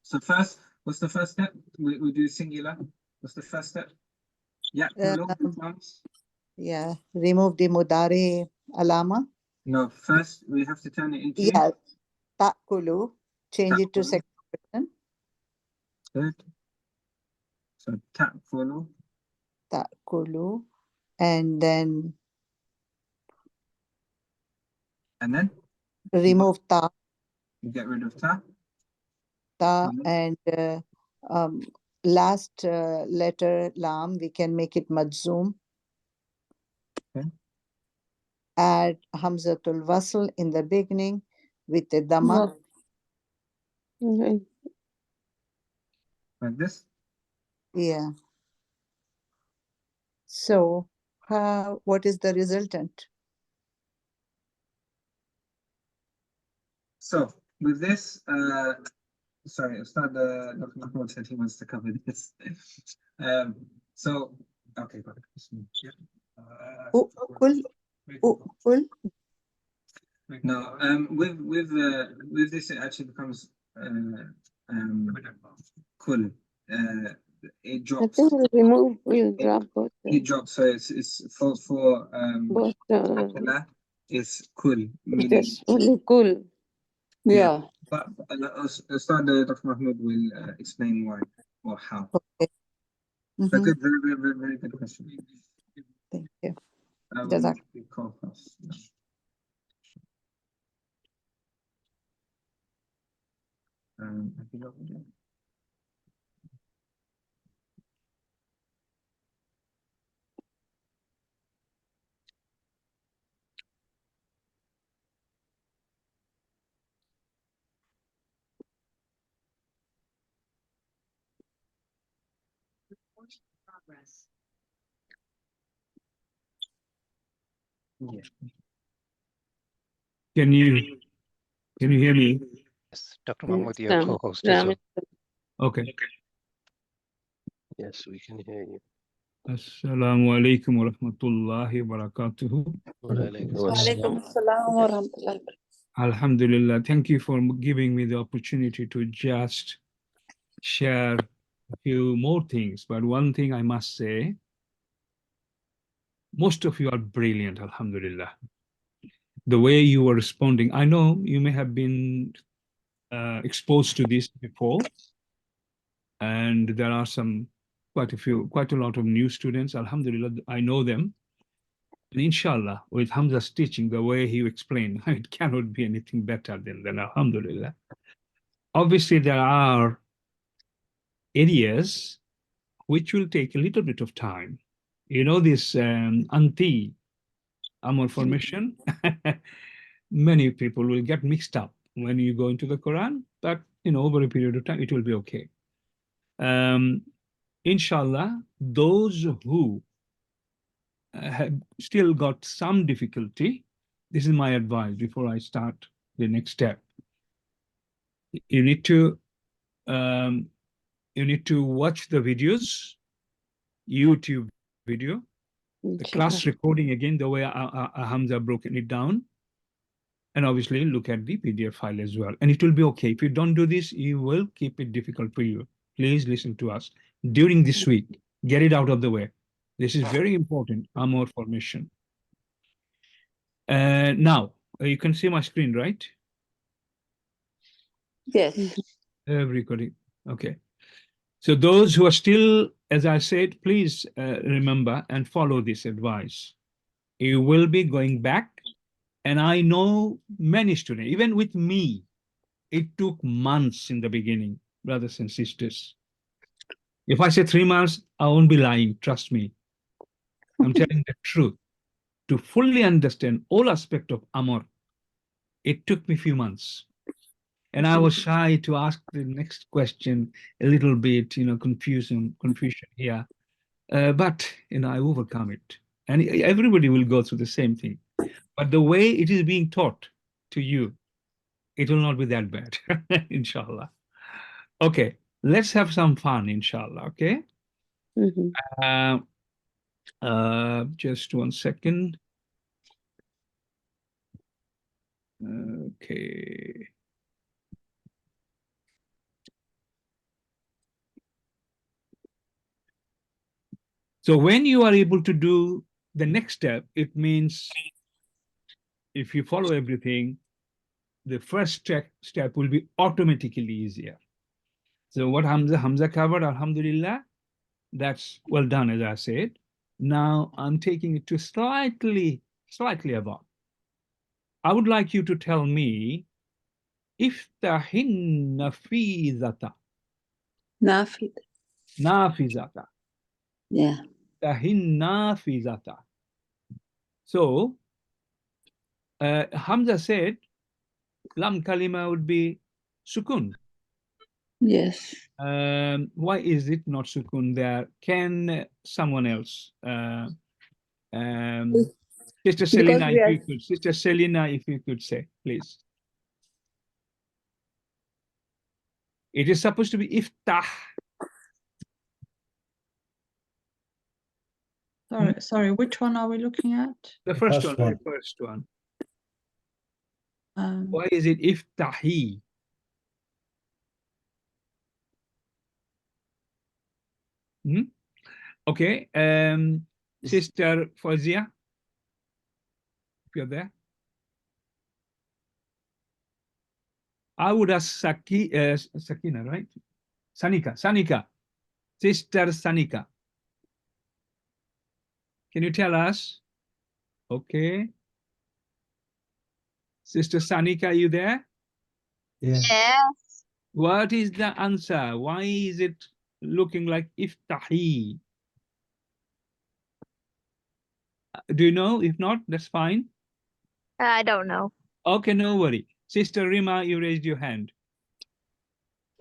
So first, what's the first step? We do singular. What's the first step? Yeah, comes. yeah, remove the mudari alama? No, first we have to turn it into Yeah, ta'kulu, change it to ta'kulu. second person, Good. So ta'kulu. ta'kulu, and then remove ta, You get rid of ta. and last letter lam, we can make it majzoom. Okay. Add hamzatul wasl in the beginning with the dhamma. Okay. Like this. Yeah. So what is the resultant? So with this, sorry, Dr. Mahmoud said he wants to cover this. So okay, got it. Yeah. Ukul, ukul, No, with this it actually becomes kul. It I drops. think we'll drop both. It drops. So it's for Both. akala, it's kul, meaning Just only cool. Yeah. but Dr. Mahmoud will explain why or how. okay. So Mhm. good, very good question. Thank you. Jazak. Have you got it? Yeah. Can you hear me? Yes, Dr. Yes, Mahmoud, your Ram- co-host as well. Okay. Yes, we can hear you. Assalamu alaikum wa rahmatullahi wa barakatuhu. Wa alaikum Wa assalam. alaikum assalam wa rahmatullahi wa barakatuh. Alhamdulillah. Thank you for giving me the opportunity to just share a few more things. But one thing I must say, most of you are brilliant, Alhamdulillah. The way you were responding, I know you may have been exposed to this before, and there are quite a lot of new students. Alhamdulillah, I know them. And inshallah, with Hamza's teaching, the way he explained, it cannot be anything better than Alhamdulillah. Obviously, there are areas which will take a little bit of time. You know, this anti Amr formation, many people will get mixed up when you go into the Quran, but over a period of time, it will be okay. Inshallah, those who have still got some difficulty, this is my advice before I start the next step. You need to watch the videos, YouTube video, the class recording again, the way Hamza broken it down, and obviously look at the PDF file as well. And it will be okay. If you don't do this, you will keep it difficult for you. Please listen to us during this week. Get it out of the way. This is very important, Amor formation. Now, you can see my screen, right? Yes. Everybody. Okay. So those who are still, as I said, please remember and follow this advice. You will be going back. And I know many students, even with me, it took months in the beginning, brothers and sisters. If I say 3 months, I won't be lying, trust me. I'm telling the truth. To fully understand all aspects of Amr, it took me a few months. And I was shy to ask the next question, a little bit, confusion here. But, I overcome it. And everybody will go through the same thing. But the way it is being taught to you, it will not be that bad, inshallah. Okay, let's have some fun, inshallah, okay? Just 1 second. Okay. So when you are able to do the next step, it means if you follow everything, the first step will be automatically easier. So what Hamza covered, Alhamdulillah, that's well done, as I said. Now I'm taking it to slightly above. I would like you to tell me, iftahin nafizata. Nafizata. Yeah. Iftahin nafizata. So, Hamza said, lam kalima would be sukun. Yes. Why is it not sukun there? Can someone else? Sister Selina, Sister Selina, if you could say, please. It is supposed to be iftah. Sorry, which one are we looking at? The first one. The first one. Why is it iftahi? Okay. Sister Fawzia, if you're there. I would ask Sakina, right? Sanika. Sister Sanika. Can you tell us? Okay. Sister Sanika, are you there? Yeah. Yes. What is the answer? Why is it looking like iftahi? Do you know? If not, that's fine. I don't know. Okay, no worry. Sister Rima, you raised your hand.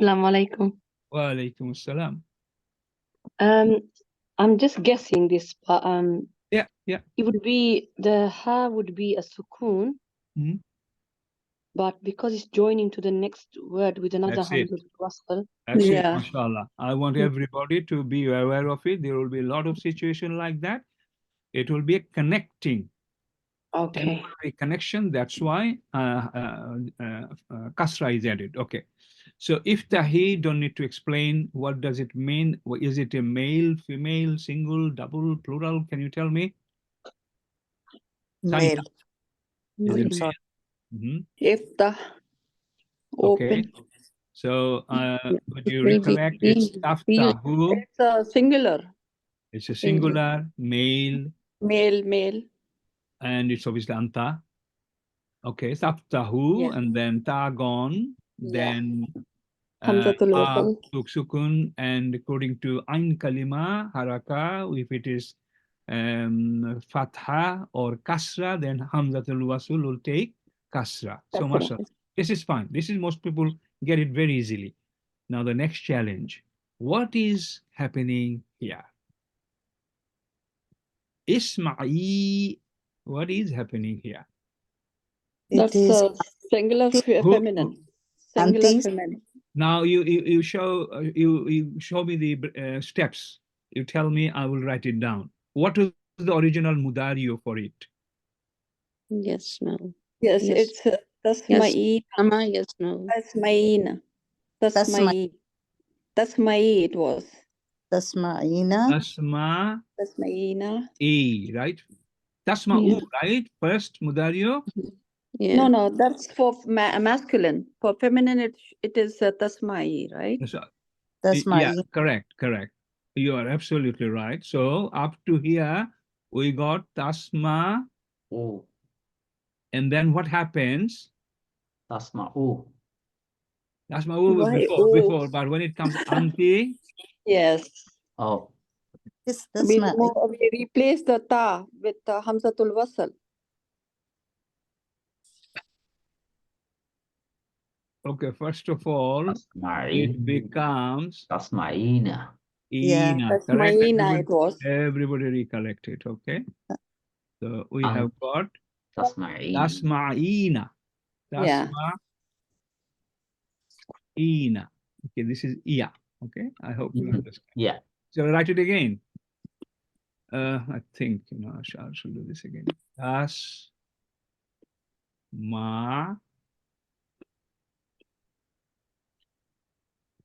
Assalamu alaikum. Wa alaikum assalam. I'm just guessing this, but Yeah. it would be the ha would be a sukoon, Mhm. but because it's joining to the next word with another That's it. hamza wasl. That's it, Yeah. mashallah. I want Mm. everybody to be aware of it. There will be a lot of situation like that. It will be a connecting, Okay. temporary connection. That's why kasra is added. Okay. So if tahi, don't need to explain. What does it mean? Is it a male, female, single, double, plural? Can you tell me? Saina, Male. is it Sorry. male? Mhm. Iftah. Okay. Open. So would you will be recollect? It's female. taftahu. It's a singular. It's a Singular. singular, male, Male. and it's obviously anta. Okay, taftahu, Yeah. and then ta gone, Yeah. then Hamzatul wasl. took sukun, and according to ain kalima, haraka, if it is fatha or kasra, then hamzatul wasl will take kasra. So mashallah, this is fine. This is most people get it very easily. Now the next challenge. What is happening here? Isma'i, what is happening here? That's It is a singular Who- feminine. Singular Aunties. feminine. Now you show you show me the steps. You tell me, I will write it down. What is the original mudario for it? Yes, no. Yes, Yes. it's tasma'in. Ama, yes, no. Tasma'in. Tasma'in. Tasma'i it was. Tasma'ina. Tasma Tasma'ina. e, right? Tasma'u, right? First mudario. Yeah. No, that's for masculine. For feminine, it is tasma'i, right? Yeah, Tasma'ina. correct. You are absolutely right. So up to here, we got tasma. Oh, And then what happens? tasma'u. Tasma'u was Why? before, but when it comes anti, Yes. Oh, Yes, We Tasma'ina. replace the ta with hamzatul wasl. okay, first of all, it tasma'in. becomes Tasma'ina. Yeah. ina, correct? Tasma'ina it was. Everybody recollect it, okay? So we Ang- have got Tasma'in. tasma'ina. Yeah. Tasma'ina. Okay, this is iya. Okay, I hope you understand. Yeah. So write it again. I think I shall do this again.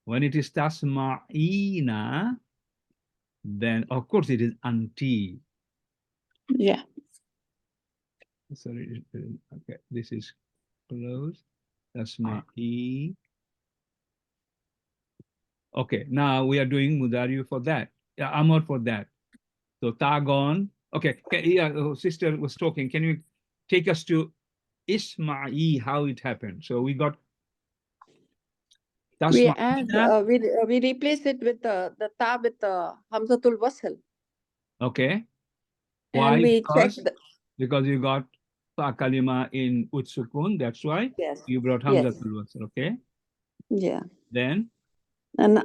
When it is tasma'ina, then of course it is anti. Yeah. Sorry, okay, this is closed. Tasma'i. Okay, now we are doing mudariyu for that. Yeah, amar for that. So tagon. Okay, sister was talking. Can you take us to Isma'i, how it happened? So we got We tasma'ina. we replace it with the ta with the hamzatul wasl. Okay. And Why? we check Because you got fa kalima in utsukun. That's why you brought hamzatul wasl. Okay. Yeah. Then. And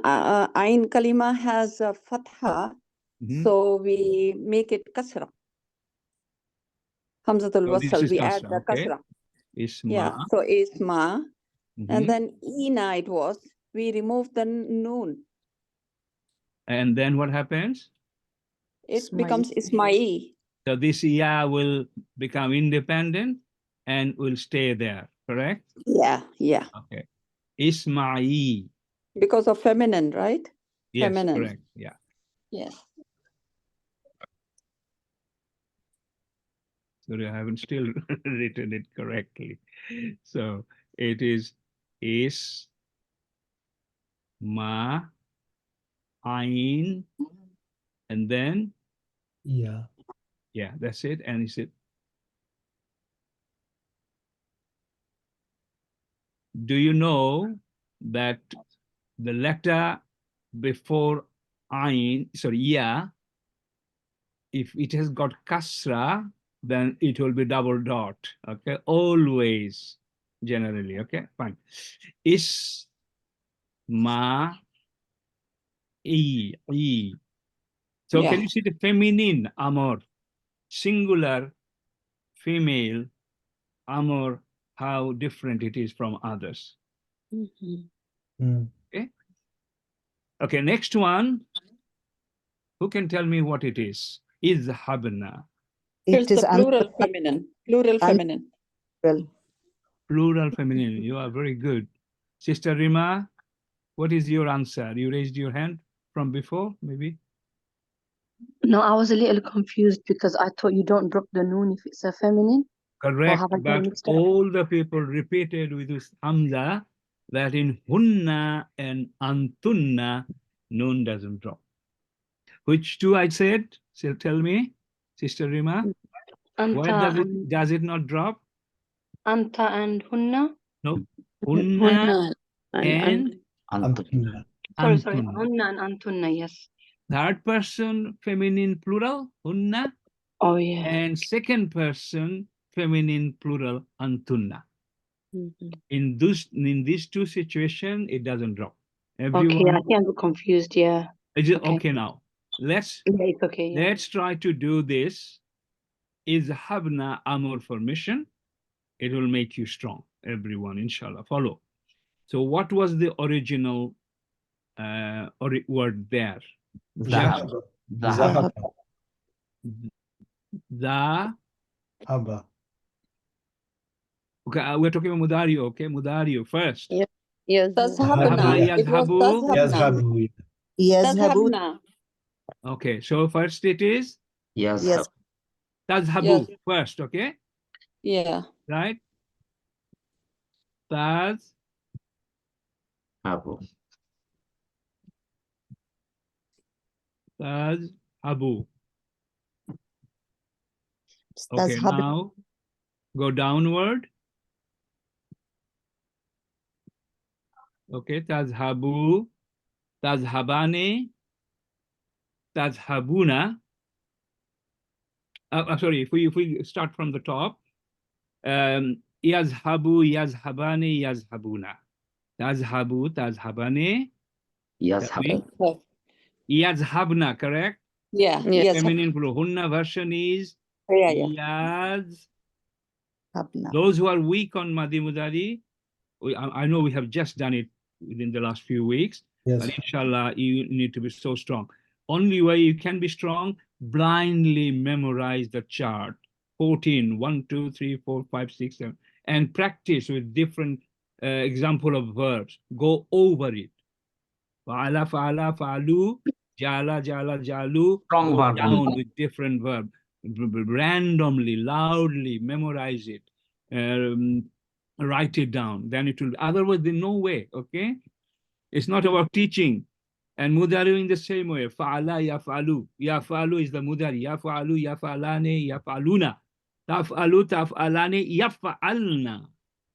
ain kalima has a fatha, so we make it kasra. Hamzatul wasl, we add the kasra. Isma. Yeah, so isma. And then ina it was, we remove the noon. And then what happens? It becomes isma'i. So this ya will become independent and will stay there, correct? Yeah. Okay. Isma'i. Because of feminine, right? Yes, Feminine. correct. Yeah. Yes. Sorry, I haven't still written it correctly. So it is ma, ain, and then Yeah. yeah, that's it. And is it? Do you know that the letter before ain, sorry, yeah, if it has got kasra, then it will be double dot. Okay, always, generally. Okay, fine. Is ma e. So Yeah. can you see the feminine amor, singular, female amor, how different it is from others? Mhm. Mm. Okay. Okay, next one. Who can tell me what it is? Izhabna. Here's It is the plural feminine. Plural feminine. unusual. Plural feminine. You are very good. Sister Rima, what is your answer? You raised your hand from before, maybe? No, I was a little confused because I thought you don't drop the noon if it's a feminine. Correct, have I got it but mixed up? all the people repeated with this hamza that in hunna and antunna, noon doesn't drop. Which two I said? So tell me, Sister Rima. Why Anta does it not drop? Anta and Hunna. No, hunna and Antunna. Sorry, antunna. Hunna and Antunna, yes. Third person feminine plural, hunna, Oh, yeah. and second person feminine plural, antunna. Mhm. In these two situations, it doesn't drop. Okay, Everyone, I think I got confused, yeah. is it okay. okay now? Let's Yeah, it's okay, yeah. let's try to do this. Is habna amor formation? It will make you strong. Everyone, inshallah, follow. So, what was the original word there? Zahab. Zahab. The Haba. okay, we're talking about mudario. Okay, mudario first. Yes. Yes. Tazhabna. Yeah. It was Yazhabu. tazhabna. Yazhabu. Yazhabu. Tazhabna. Okay, so first it is Yes. Yes. tazhabu Yes. first. Okay, Yeah. right? Tazhabu. Abu. Tazhabu. That's Okay, hab- now go downward. Okay, tazhabu, tazhabane, tazhabuna. I'm sorry, if we start from the top, yazhabu, yazhabane, yazhabuna. Tazhabu, tazhabane. Yes. Yazhabna, correct? Yeah. Yes. Yes. Feminine plural. Hunna version is Yeah. Yeah. habna. Those who are weak on Madi Mudari, I know we have just done it within the last few weeks, Yes. but inshallah, you need to be so strong. Only way you can be strong, blindly memorize the chart. 14, 1, 2, 3, 4, 5, 6, 7, and practice with different example of verbs. Go over it. Fa'ala, fa'ala, fa'alu, jala, jala, jalu. Strong Go verb down only. with different verbs. Randomly, loudly memorize it. Write it down. Then it will. Otherwise, there's no way. Okay, it's not about teaching. And mudari in the same way. Fa'ala, yaf'alu. Yaf'alu is the mudari. Yaf'alu, yaf'alane, yaf'aluna. Taf'alu, taf'alane, yaf'alna.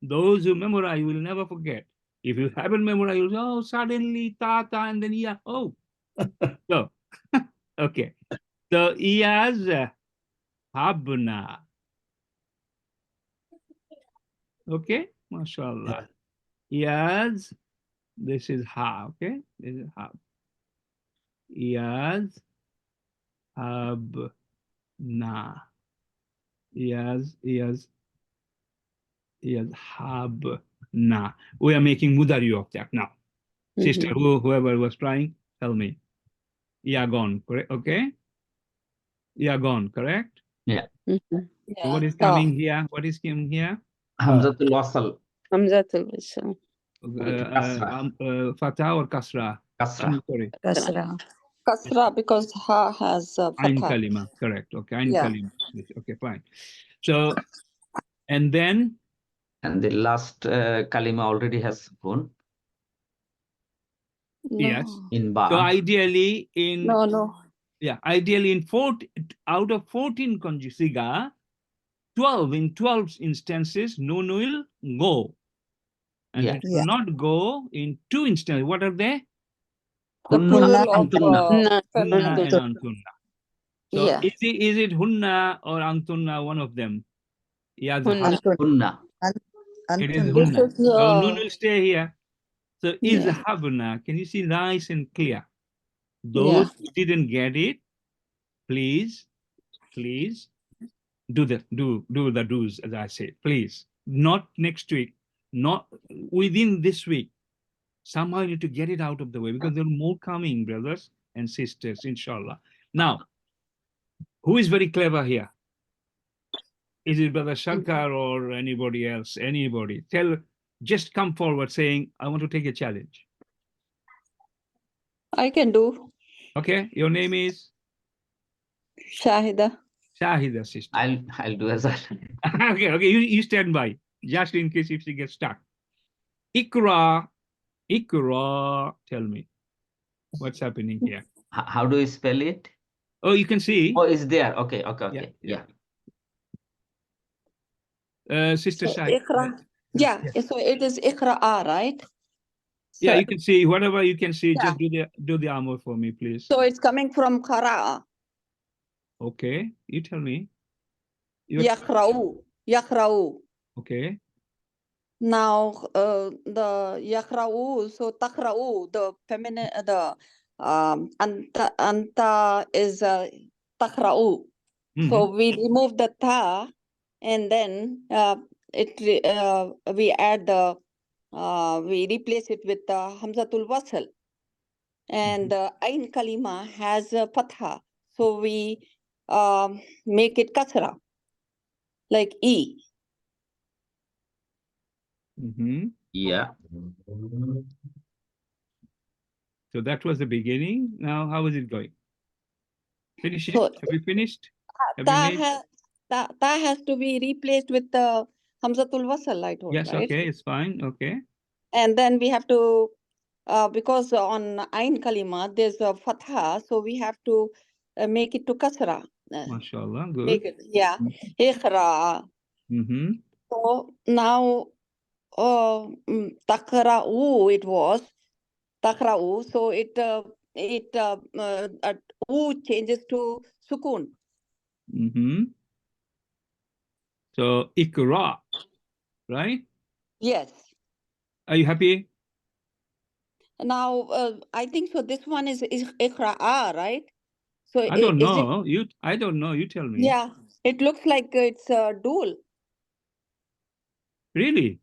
Those who memorize will never forget. If you haven't memorized, you'll say, oh, suddenly, tata, and then yeah. Oh, so, okay. So, iyaz habna. Okay, mashallah. Iyaz, this is ha, okay? This is ha. Iyaz habna. Iyaz habna. We are making mudari of that now. Sister, whoever was trying, tell me. Yagon, correct? Okay? Yagon, correct? Yeah. So what is coming here? What is coming here? Hamzatul Wasal. Hamzatul Wasal. Fatah or kasra? Kasra. Sorry. Kasra. Kasra, because ha has Ain fatha. kalima, correct. Okay, ain Yeah. kalima. Okay, fine. So, and then And the last kalima already has sukun yes. in ba. So ideally in No. ideally in out of 14 conjusiga, 12 instances nun will go. And Yeah. it will not go in 2 instances. What are they? The Hunna plural of antunna. Hunna and feminine. antunna. So Yeah. is it hunna or antunna, one of them? Hunna. Hunna. It is Antun. This hunna. is So nun will stay here. So Yeah. izhabna, can you see nice and clear? Those who didn't get it, please do the do's, as I said, please. Not next week, not within this week. Somehow you need to get it out of the way, because there are more coming, brothers and sisters, inshallah. Now, who is very clever here? Is it Brother Sharkar or anybody else? Anybody? Just come forward saying, I want to take a challenge. I can do. Okay, your name is? Shahida. Shahida, sister. I'll do as well. Okay, you stand by, just in case if she gets stuck. Iqra, tell me, what's happening here? How do you spell it? Oh, you can see. Oh, it's there. Okay. Yeah. Sister So Shahida. Iqra. Yeah, so it is Iqra'a, right? Yeah, So- you can see whatever you can see. Yeah. Just do the amr for me, please. So it's coming from Qara'a. Okay, you tell me. Yaqra'u. Okay. Now the Yaqra'u, so Taqra'u, the feminine, the anta is Taqra'u. So we remove the ta, and then we add the we replace it with the Hamzatul Wasl, and the Ain Kalima has a Fatha, so we make it Kasra, like E. Yeah. So that was the beginning. Now, how is it going? Finish it. So- Have you finished? Have Ta you made? has to be replaced with the Hamzatul Wasl, I told, Yes. right? Okay, it's fine. Okay. And then we have to, because on Ain Kalima, there's a Fatha, so we have to make it to Kasra. MashaAllah. Make Good. it, yeah. Iqra. So now, Taqra'u it was, Taqra'u, so U changes to Sukun. So Iqra, right? Yes. Are you happy? Now, I think so. This one is Iqra'a, right? So I don't is it? know. I don't know. You tell me. Yeah, it looks like it's a dual. Really?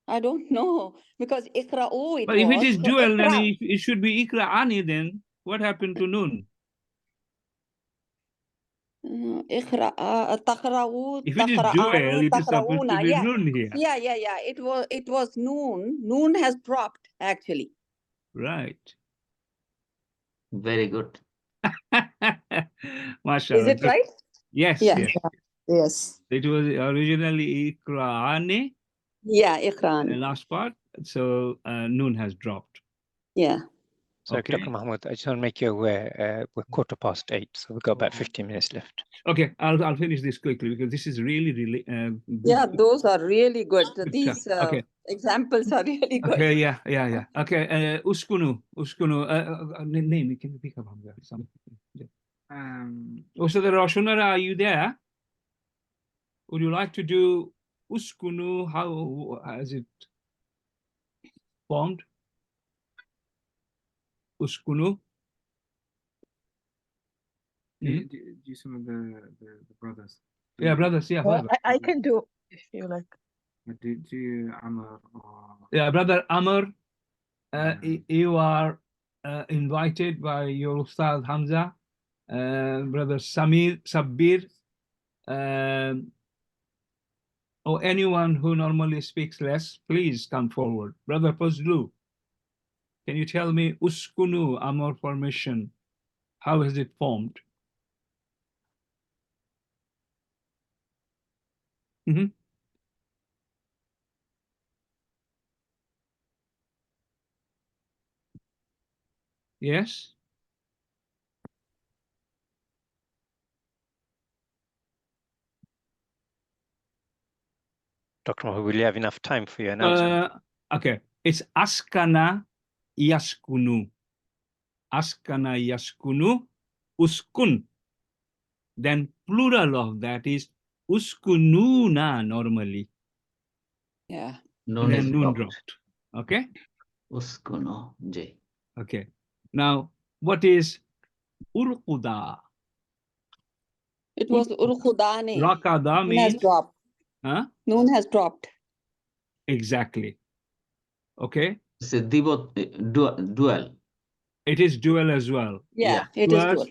I don't know, because Iqra'u it But if it was. is So dual, then Iqra. it should be Iqra'ani then. What happened to Nun? Iqra'a, Taqra'u, If it is dual, Taqra'ani, it is supposed to Taqra'una. be Yeah. Nun here. Yeah. It was Noon. Noon has dropped actually. Right. Very good. MashaAllah. Is it Good. right? Yes, Yeah. yes. Yes. It was originally Iqra'ani, Yeah, the Iqra'ani. last part. So Nun has dropped. Yeah. So, Okay. Dr. Mahmoud, I just want to make you aware we're 8:15, so we've got about 15 minutes left. Okay, I'll finish this quickly because this is really good. Yeah, those are really good. Good These stuff. Okay. examples are really good. Okay, yeah. Okay, Uskunu. Name, can you pick up Hamza? Ustad Roshunara, are you there? Would you like to do Uskunu? How has it formed? Uskunu. Do some of the brothers. Yeah, brothers. Yeah, brother. I can do if you like. Do Amr or Yeah, brother Amr. You are invited by your Ustad Hamza, brother Sabbir, or anyone who normally speaks less. Please come forward. Brother Fazlu, can you tell me Uskunu Amr formation? How has it formed? Yes. Dr. Mahmoud, will you have enough time for your announcement? Okay, it's Askana Yaskunu. Askana Yaskunu Uskun. Then plural of that is Uskununa normally. Yeah. Nun is Nun dropped. dropped. Okay. Uskuno J. Okay. Now, what is Urquda? It was Urkhudane. Rakada Noon has means, dropped. huh? Noon has dropped. Exactly. Okay. It's a dual. It is dual as well. Yeah, it is dual.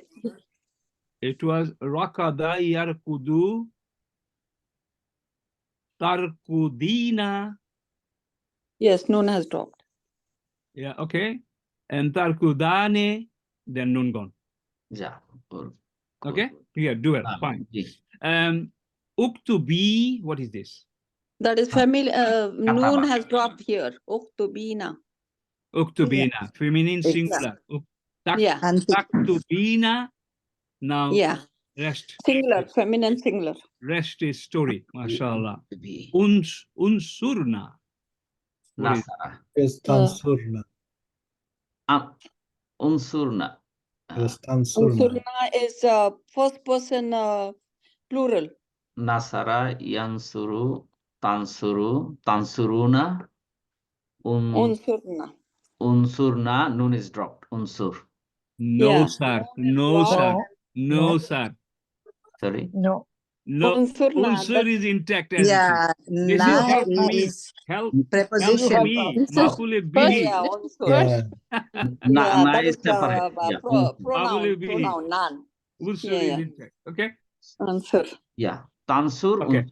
It was Rakada yarkudu tarkudina. Yes, noon has dropped. Yeah, okay. And tarkudane, then noon gone. Yeah. Okay, yeah, dual, fine. Uktubi, what is this? That is familiar. Noon has dropped here. Uktubina. Uktubina, feminine singular. Yeah. Taktubina, now Yeah. rest. Singular, feminine singular. Rest is story, mashallah. Unsurna. What is Yes, Tansurna. Unsurna. Yes, Tansurna. Unsurna is first person plural. Nasara, Yansuru, Tansuru, Tansuruna, Unsurna. Unsurna, noon is dropped. Unsur. No, Yeah. sir. No, sir. No, sir. Sorry. No. No. Unsurna. Unsur is intact as Yeah, it is. This na is help me. is Help preposition. me. This is Mafule first, bihi. Yeah, unsur. Yeah. Yeah, Na that is is separate. Yeah. pronoun. Mafule bihi. Pronoun. Nan. Unsur Yeah, is yeah. intact. Okay. Unsur. Yeah. Tansur. Okay.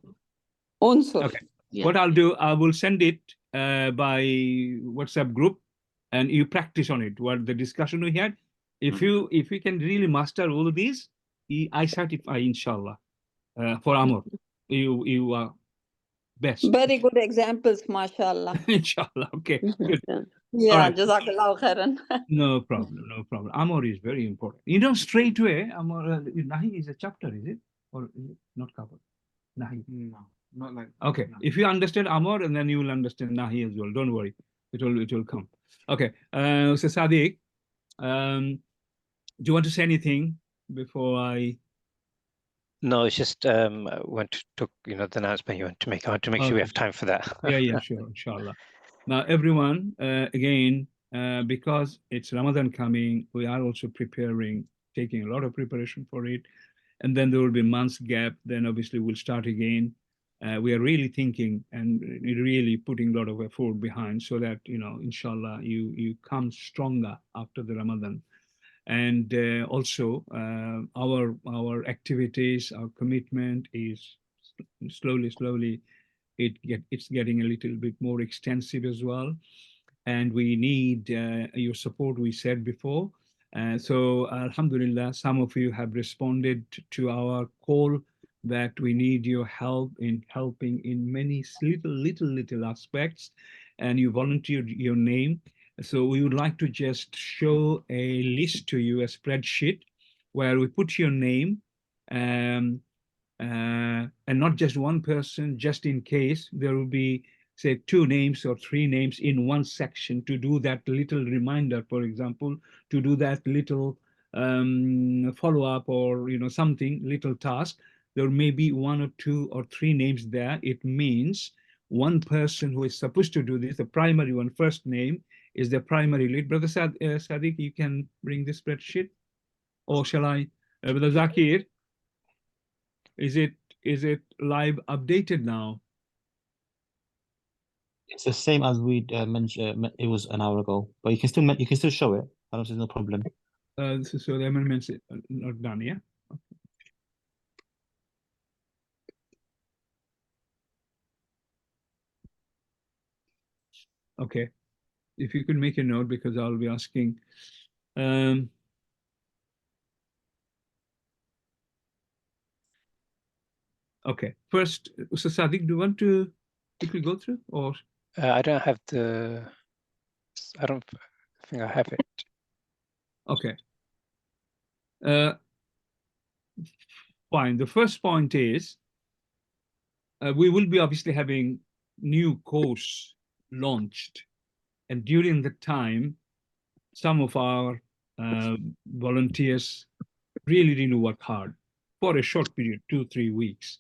Unsur. Okay. Yeah. What I'll do, I will send it by WhatsApp group, and you practice on it. What the discussion we had. If you can really master all of these, I certify, inshallah, for Amor. You are best. Very good examples, mashallah. Inshallah. Okay. Good. Yeah, All right. Jazakallah khairan. No problem. No problem. Amor is very important. You know, straight away, Amor, Nahi is a chapter, is it? Or is it not covered? Nahi. No, not like. Okay. If you understand Amor, and then you will understand Nahi as well. Don't worry. It will come. Okay. So Sadiq, do you want to say anything before I? No, it's just want to took the announcement you want to make. I want to make sure we have time for that. Yeah, sure, inshallah. Now, everyone, again, because it's Ramadan coming, we are also preparing, taking a lot of preparation for it, and then there will be months gap. Then obviously we'll start again. We are really thinking and really putting a lot of effort behind, so that inshallah, you come stronger after the Ramadan. And also our activities, our commitment is slowly it's getting a little bit more extensive as well, and we need your support, we said before. So Alhamdulillah, some of you have responded to our call that we need your help in helping in many little aspects, and you volunteered your name. So we would like to just show a list to you, a spreadsheet, where we put your name, and not just one person, just in case there will be, say, 2 names or 3 names in one section, to do that little reminder, for example, to do that little follow-up, or something, little task. There may be 1 or 2 or 3 names there. It means one person who is supposed to do this, the primary one, first name, is the primary lead. Brother Sadiq, you can bring this spreadsheet, or shall I? Brother Zakir, is it live updated now? It's the same as we mentioned. It was an hour ago, but you can still show it. I don't see no problem. So the amendments are not done, yeah? Okay. If you could make a note, because I'll be asking. Okay. First, so Sadiq, do you want to quickly go through, or? I don't have I don't think I have it. Okay. Fine. The first point is, we will be obviously having new course launched, and during the time, some of our volunteers really work hard for a short period, 2-3 weeks.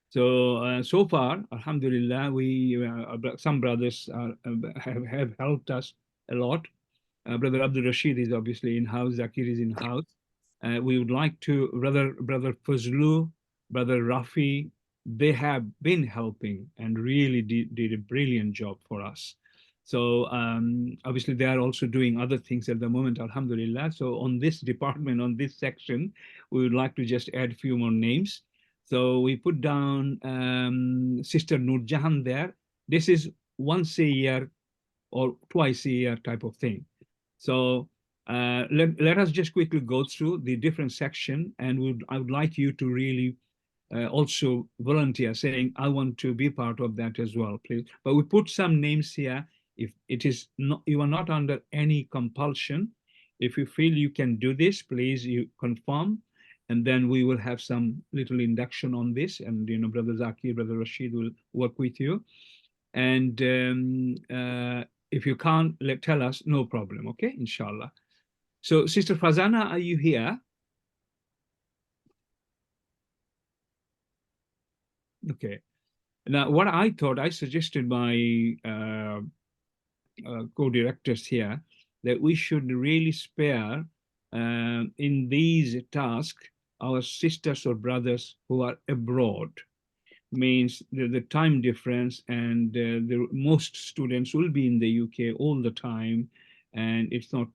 So far, Alhamdulillah, some brothers have helped us a lot. Brother Abdul Rashid is obviously in-house, Zakir is in-house, We would like to, Brother Fazlu, Brother Rafi, they have been helping and really did a brilliant job for us. So obviously they are also doing other things at the moment, Alhamdulillah. So on this department, on this section, we would like to just add a few more names. So we put down Sister Nurjahan there. This is once a year or twice a year type of thing. So let us just quickly go through the different section, and I would like you to really also volunteer, saying, I want to be part of that as well, please. But we put some names here. If it is not, you are not under any compulsion. If you feel you can do this, please you confirm, and then we will have some little induction on this, and Brother Zakir, Brother Rashid will work with you. And if you can't, tell us, no problem, okay, inshallah. So Sister Fazana, are you here? Okay. Now, what I thought, I suggested my co-directors here that we should really spare in these tasks our sisters or brothers who are abroad. Means the time difference, and most students will be in the UK all the time, and it's not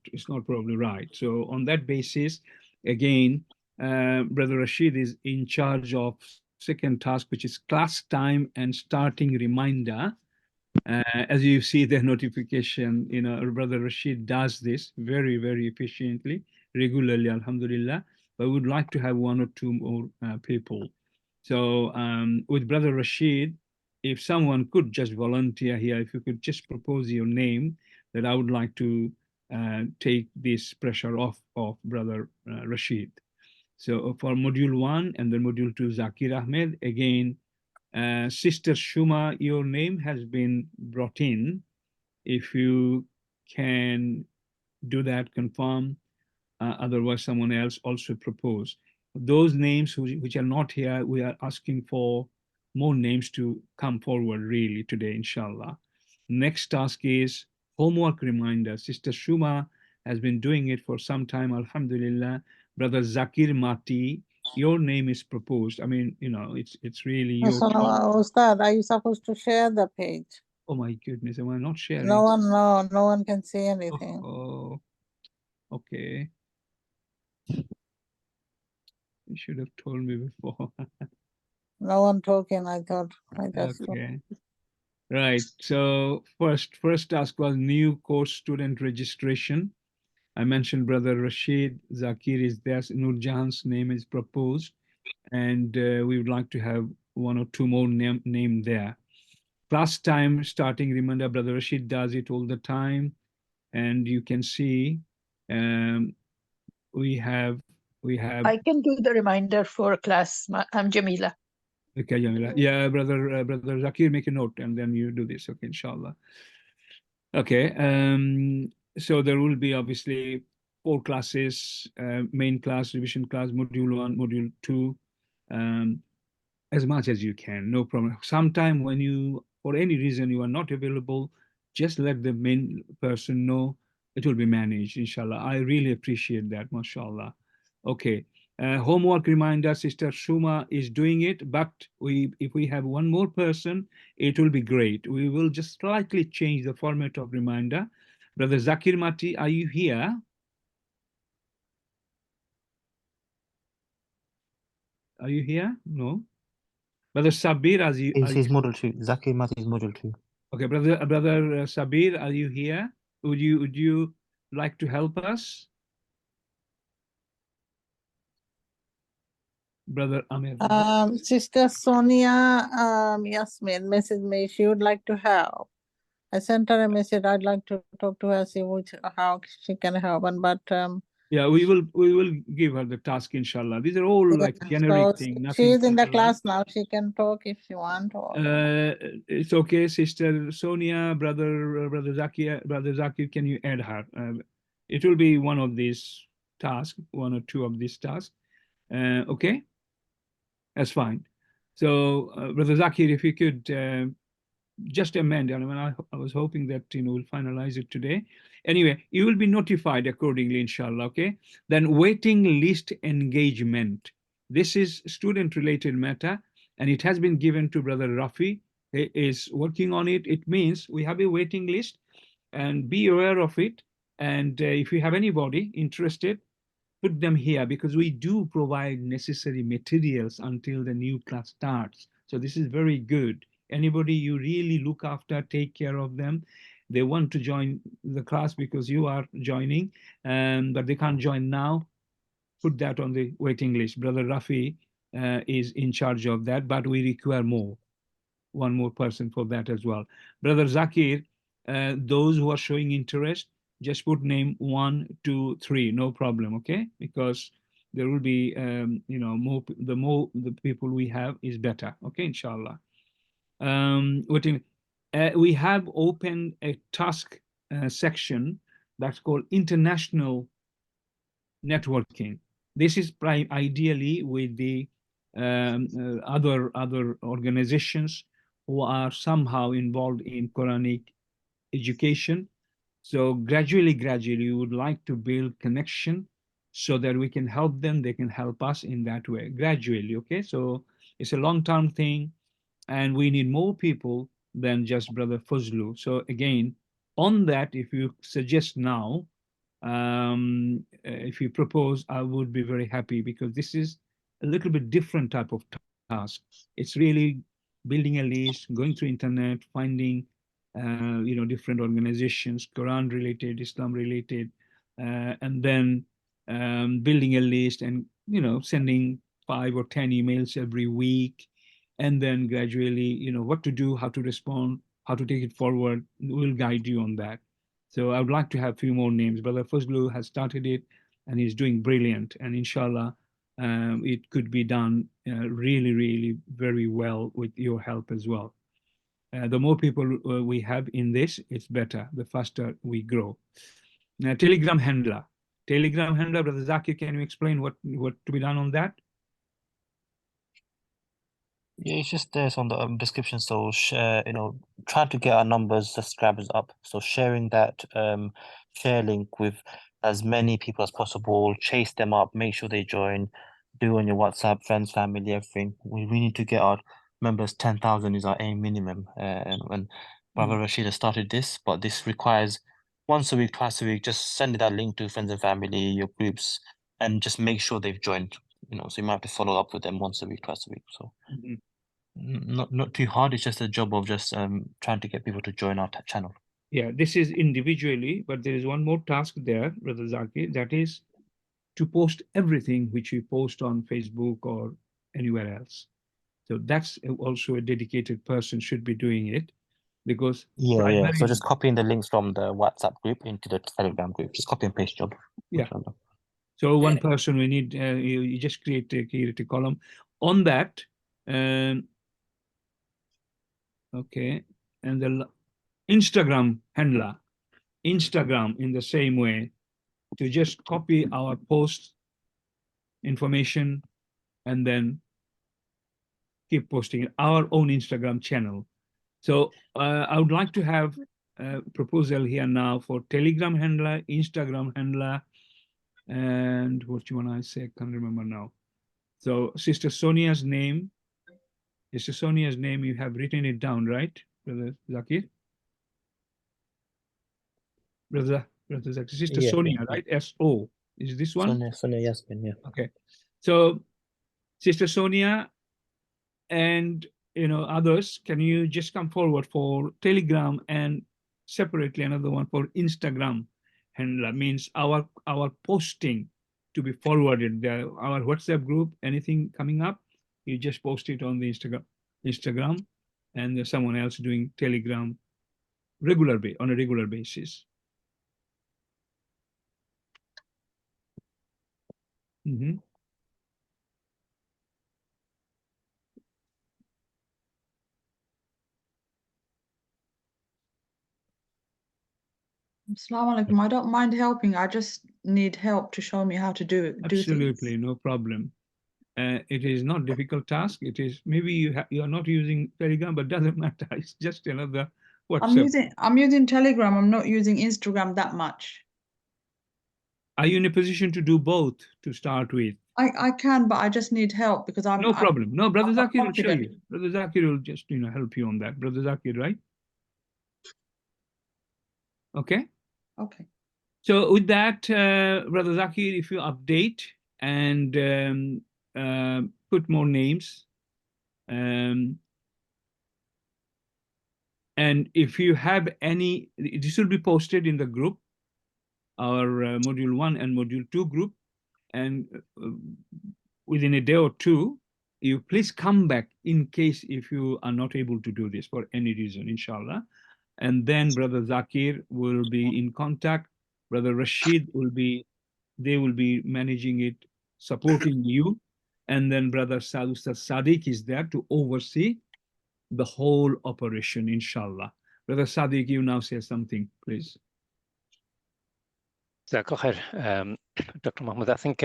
probably right. So on that basis, again, Brother Rashid is in charge of second task, which is class time and starting reminder. As you see the notification, Brother Rashid does this very, very efficiently, regularly, Alhamdulillah. But we would like to have one or two more people. So with Brother Rashid, if someone could just volunteer here, if you could just propose your name, that I would like to take this pressure off of Brother Rashid. So for Module 1 and then Module 2, Zakir Ahmed, again, Sister Shuma, your name has been brought in. If you can do that, confirm. Otherwise, someone else also propose. Those names which are not here, we are asking for more names to come forward really today, inshallah. Next task is homework reminder. Sister Shuma has been doing it for some time, Alhamdulillah. Brother Zakir Mati, your name is proposed. I mean, it's really your So now, Ustad, are you supposed to share the page? Oh my goodness, am I not sharing? No one can say anything. Oh, okay. You should have told me before. No one talking, I thought. I just Okay. Right. So first task was new course student registration. I mentioned Brother Rashid, Zakir is there, Nurjahan's name is proposed, and we would like to have one or two more name there. Class time starting, remember Brother Rashid does it all the time, and you can see we have. I can do the reminder for class. I'm Jamila. Okay, Jamila. Yeah, brother Zakir, make a note, and then you do this. Okay, inshallah. Okay. So there will be obviously 4 classes: main class, revision class, module 1, module 2, as much as you can, no problem. Sometime when you, for any reason, you are not available, just let the main person know. It will be managed, inshallah. I really appreciate that, mashallah. Okay. Homework reminder, Sister Shuma is doing it, but if we have one more person, it will be great. We will just slightly change the format of reminder. Brother Zakir Mati, are you here? Are you here? No. Brother Sabir, He's module 2. Zakir Mati is module 2. Okay, brother Sabir, are you here? Would you like to help us? Brother Amir. Sister Sonia Yasmin messaged me. She would like to help. I sent her a message. I'd like to talk to her, see how she can help. But yeah, we will give her the task, inshallah. These are all like generic things. She is in the class now. She can talk if she wants. It's okay, Sister Sonia, Brother Zakir, can you add her? It will be one of these tasks, one or two of these tasks. Okay, that's fine. So, Brother Zakir, if you could just amend. I mean, I was hoping that, we'll finalize it today. Anyway, you will be notified accordingly, inshallah, okay? Then waiting list engagement. This is student-related matter, and it has been given to Brother Rafi. He is working on it. It means we have a waiting list, and be aware of it. And if you have anybody interested, put them here, because we do provide necessary materials until the new class starts. So this is very good. Anybody you really look after, take care of them. They want to join the class because you are joining, but they can't join now. Put that on the waiting list. Brother Rafi is in charge of that, but we require one more person for that as well. Brother Zakir, those who are showing interest, just put name 1, 2, 3, no problem, okay? Because there will be, more the people we have is better, okay? Inshallah. We have opened a task section that's called international networking. This is ideally with the other organizations who are somehow involved in Quranic education. So gradually, we would like to build connection so that we can help them, they can help us in that way, gradually, okay? So it's a long-term thing, and we need more people than just Brother Fazlu. So again, on that, if you suggest now, if you propose, I would be very happy, because this is a little bit different type of task. It's really building a list, going through internet, finding different organizations, Quran related, Islam related, and then building a list and sending 5 or 10 emails every week, and then gradually what to do, how to respond, how to take it forward. We'll guide you on that. So I would like to have a few more names. Brother Fazlu has started it, and he's doing brilliant. And inshallah, it could be done really, really very well with your help as well. The more people we have in this, it's better. The faster we grow. Telegram handler. Telegram handler, Brother Zakir, can you explain what to be done on that? Yeah, it's just there's on the description. So share, try to get our numbers, subscribers up. So sharing that share link with as many people as possible, chase them up, make sure they join, do on your WhatsApp, friends, family, everything. We need to get our members. 10,000 is our aim minimum. And when Brother Rashid has started this, but this requires once a week, twice a week, just send that link to friends and family, your groups, and just make sure they've joined. So you might have to follow up with them once a week, twice a week. So not too hard. It's just a job of just trying to get people to join our channel. Yeah, this is individually, but there is one more task there, Brother Zakir, that is to post everything which we post on Facebook or anywhere else. So that's also a dedicated person should be doing it, because yeah. So just copying the links from the WhatsApp group into the Telegram group. Just copy and paste job. Yeah. So one person we need. You just create a column on that. Okay, and the Instagram handler, Instagram in the same way, to just copy our post information and then keep posting our own Instagram channel. So I would like to have a proposal here now for Telegram handler, Instagram handler, and what you want to say, I can't remember now. So Sister Sonia's name, you have written it down, right, Brother Zakir? Brother Zakir, Sister Sonia, right? S-O, is this one? Sonia Yasmin, yeah. Okay, so Sister Sonia and others, can you just come forward for Telegram and separately another one for Instagram handler? Means our posting to be forwarded. Our WhatsApp group, anything coming up, you just post it on the Instagram, and there's someone else doing Telegram on a regular basis. Assalamu alaikum. I don't mind helping. I just need help to show me how to do Absolutely, things. no problem. It is not difficult task. It is maybe you are not using Telegram, but doesn't matter. It's just another WhatsApp. I'm using Telegram. I'm not using Instagram that much. Are you in a position to do both to start with? I can, but I just need help because I'm No problem. No, Brother I'm not Zakir will show confident. you. Brother Zakir will just help you on that. Brother Zakir, right? Okay. Okay. So with that, Brother Zakir, if you update and put more names, and if you have any, this will be posted in the group, our module 1 and module 2 group, and within a day or two, you please come back in case if you are not able to do this for any reason, inshallah. And then Brother Zakir will be in contact. Brother Rashid will be, they will be managing it, supporting you. And then Brother Ustaz Sadiq is there to oversee the whole operation, inshallah. Brother Sadiq, you now say something, please. Dr. Mahmoud, I think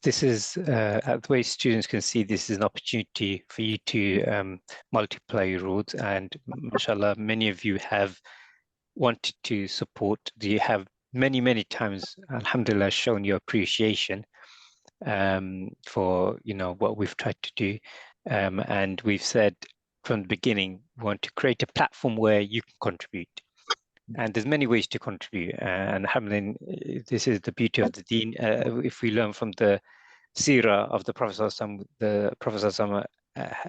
this is the way students can see this is an opportunity for you to multiply your roads, and mashallah, many of you have wanted to support. You have many times, alhamdulillah, shown your appreciation for what we've tried to do, and we've said from the beginning we want to create a platform where you can contribute. And there's many ways to contribute, and alhamdulillah, this is the beauty of the deen. If we learn from the seerah of the Prophet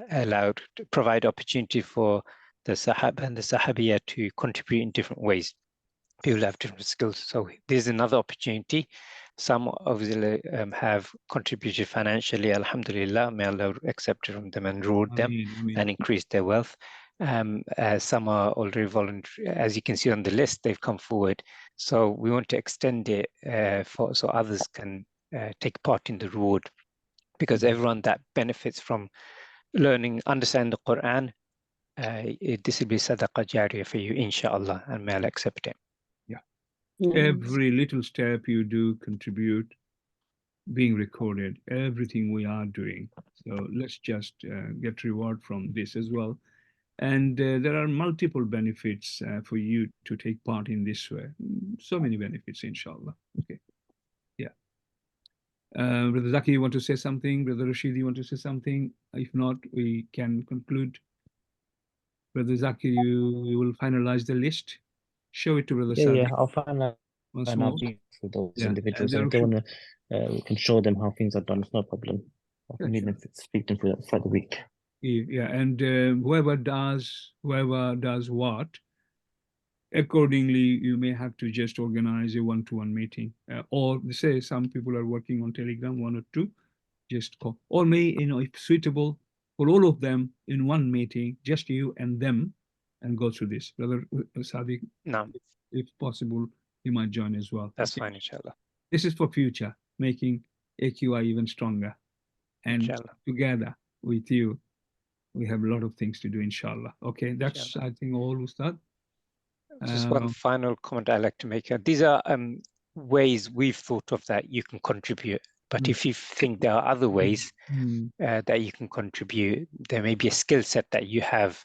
allowed to provide opportunity for the Sahaba and the Sahabiya to contribute in different ways. People have different skills, so there's another opportunity. Some obviously have contributed financially, alhamdulillah, may Allah accept it from them and reward them and increase their wealth. Some are already voluntary, as you can see on the list, they've come forward. So we want to extend it so others can take part in the reward, because everyone that benefits from learning, understand the Quran, this will be sadaqah jariyah for you, inshallah, and may Allah accept it. Every little step you do contribute, being recorded, everything we are doing. So let's just get reward from this as well. And there are multiple benefits for you to take part in this way. So many benefits, inshallah. Okay. Yeah. Brother Zaki, you want to say something? Brother Rashid, you want to say something? If not, we can conclude. Brother Zaki, you will finalize the list. Show it to Brother Sadiq. Yeah, I'll find out Once and more. I'll be for those Yeah, individuals. and And if they want to, we can show them how things are done. It's no problem. I can lead them, speak them through that for the week. Yeah, and whoever does what, accordingly, you may have to just organize a one-to-one meeting, or say some people are working on Telegram, 1 or 2, just call, or may, if suitable for all of them in one meeting, just you and them, and go through this. Brother Sadiq, no, if possible, you might join as well. That's fine, inshallah. This is for future, making AQI even stronger, and Inshallah. Together with you, we have a lot of things to do, inshallah. Okay, that's, inshallah, I think, all, Ustad. Just one final comment I'd like to make. These are ways we've thought of that you can contribute. But if you think there are other ways that you can contribute, there may be a skill set that you have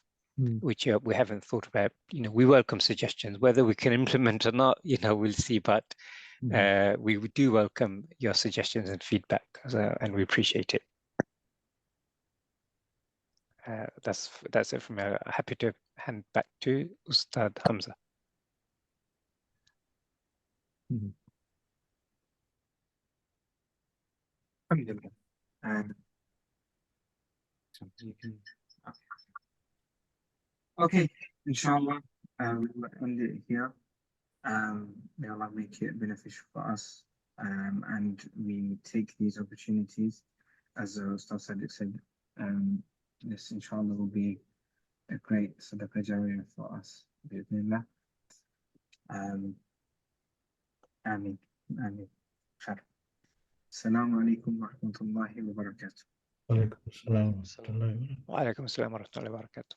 which we haven't thought about. We welcome suggestions. Whether we can implement or not, we'll see. But we do welcome your suggestions and feedback, and we appreciate it. That's it from me. Happy to hand back to Ustad Hamza. Okay, inshallah, we'll end it here. May Allah make it beneficial for us, and we take these opportunities, as Ustaz Sadiq said. This, inshallah, will be a great sadaqah jariyah for us. Bismillah. Ameen. Ameen. Assalamu alaikum wa rahmatullahi wa barakatuh. Wa alaikum assalam wa rahmatullahi wa barakatuh. Wa alaikum assalam wa rahmatullahi wa barakatuh.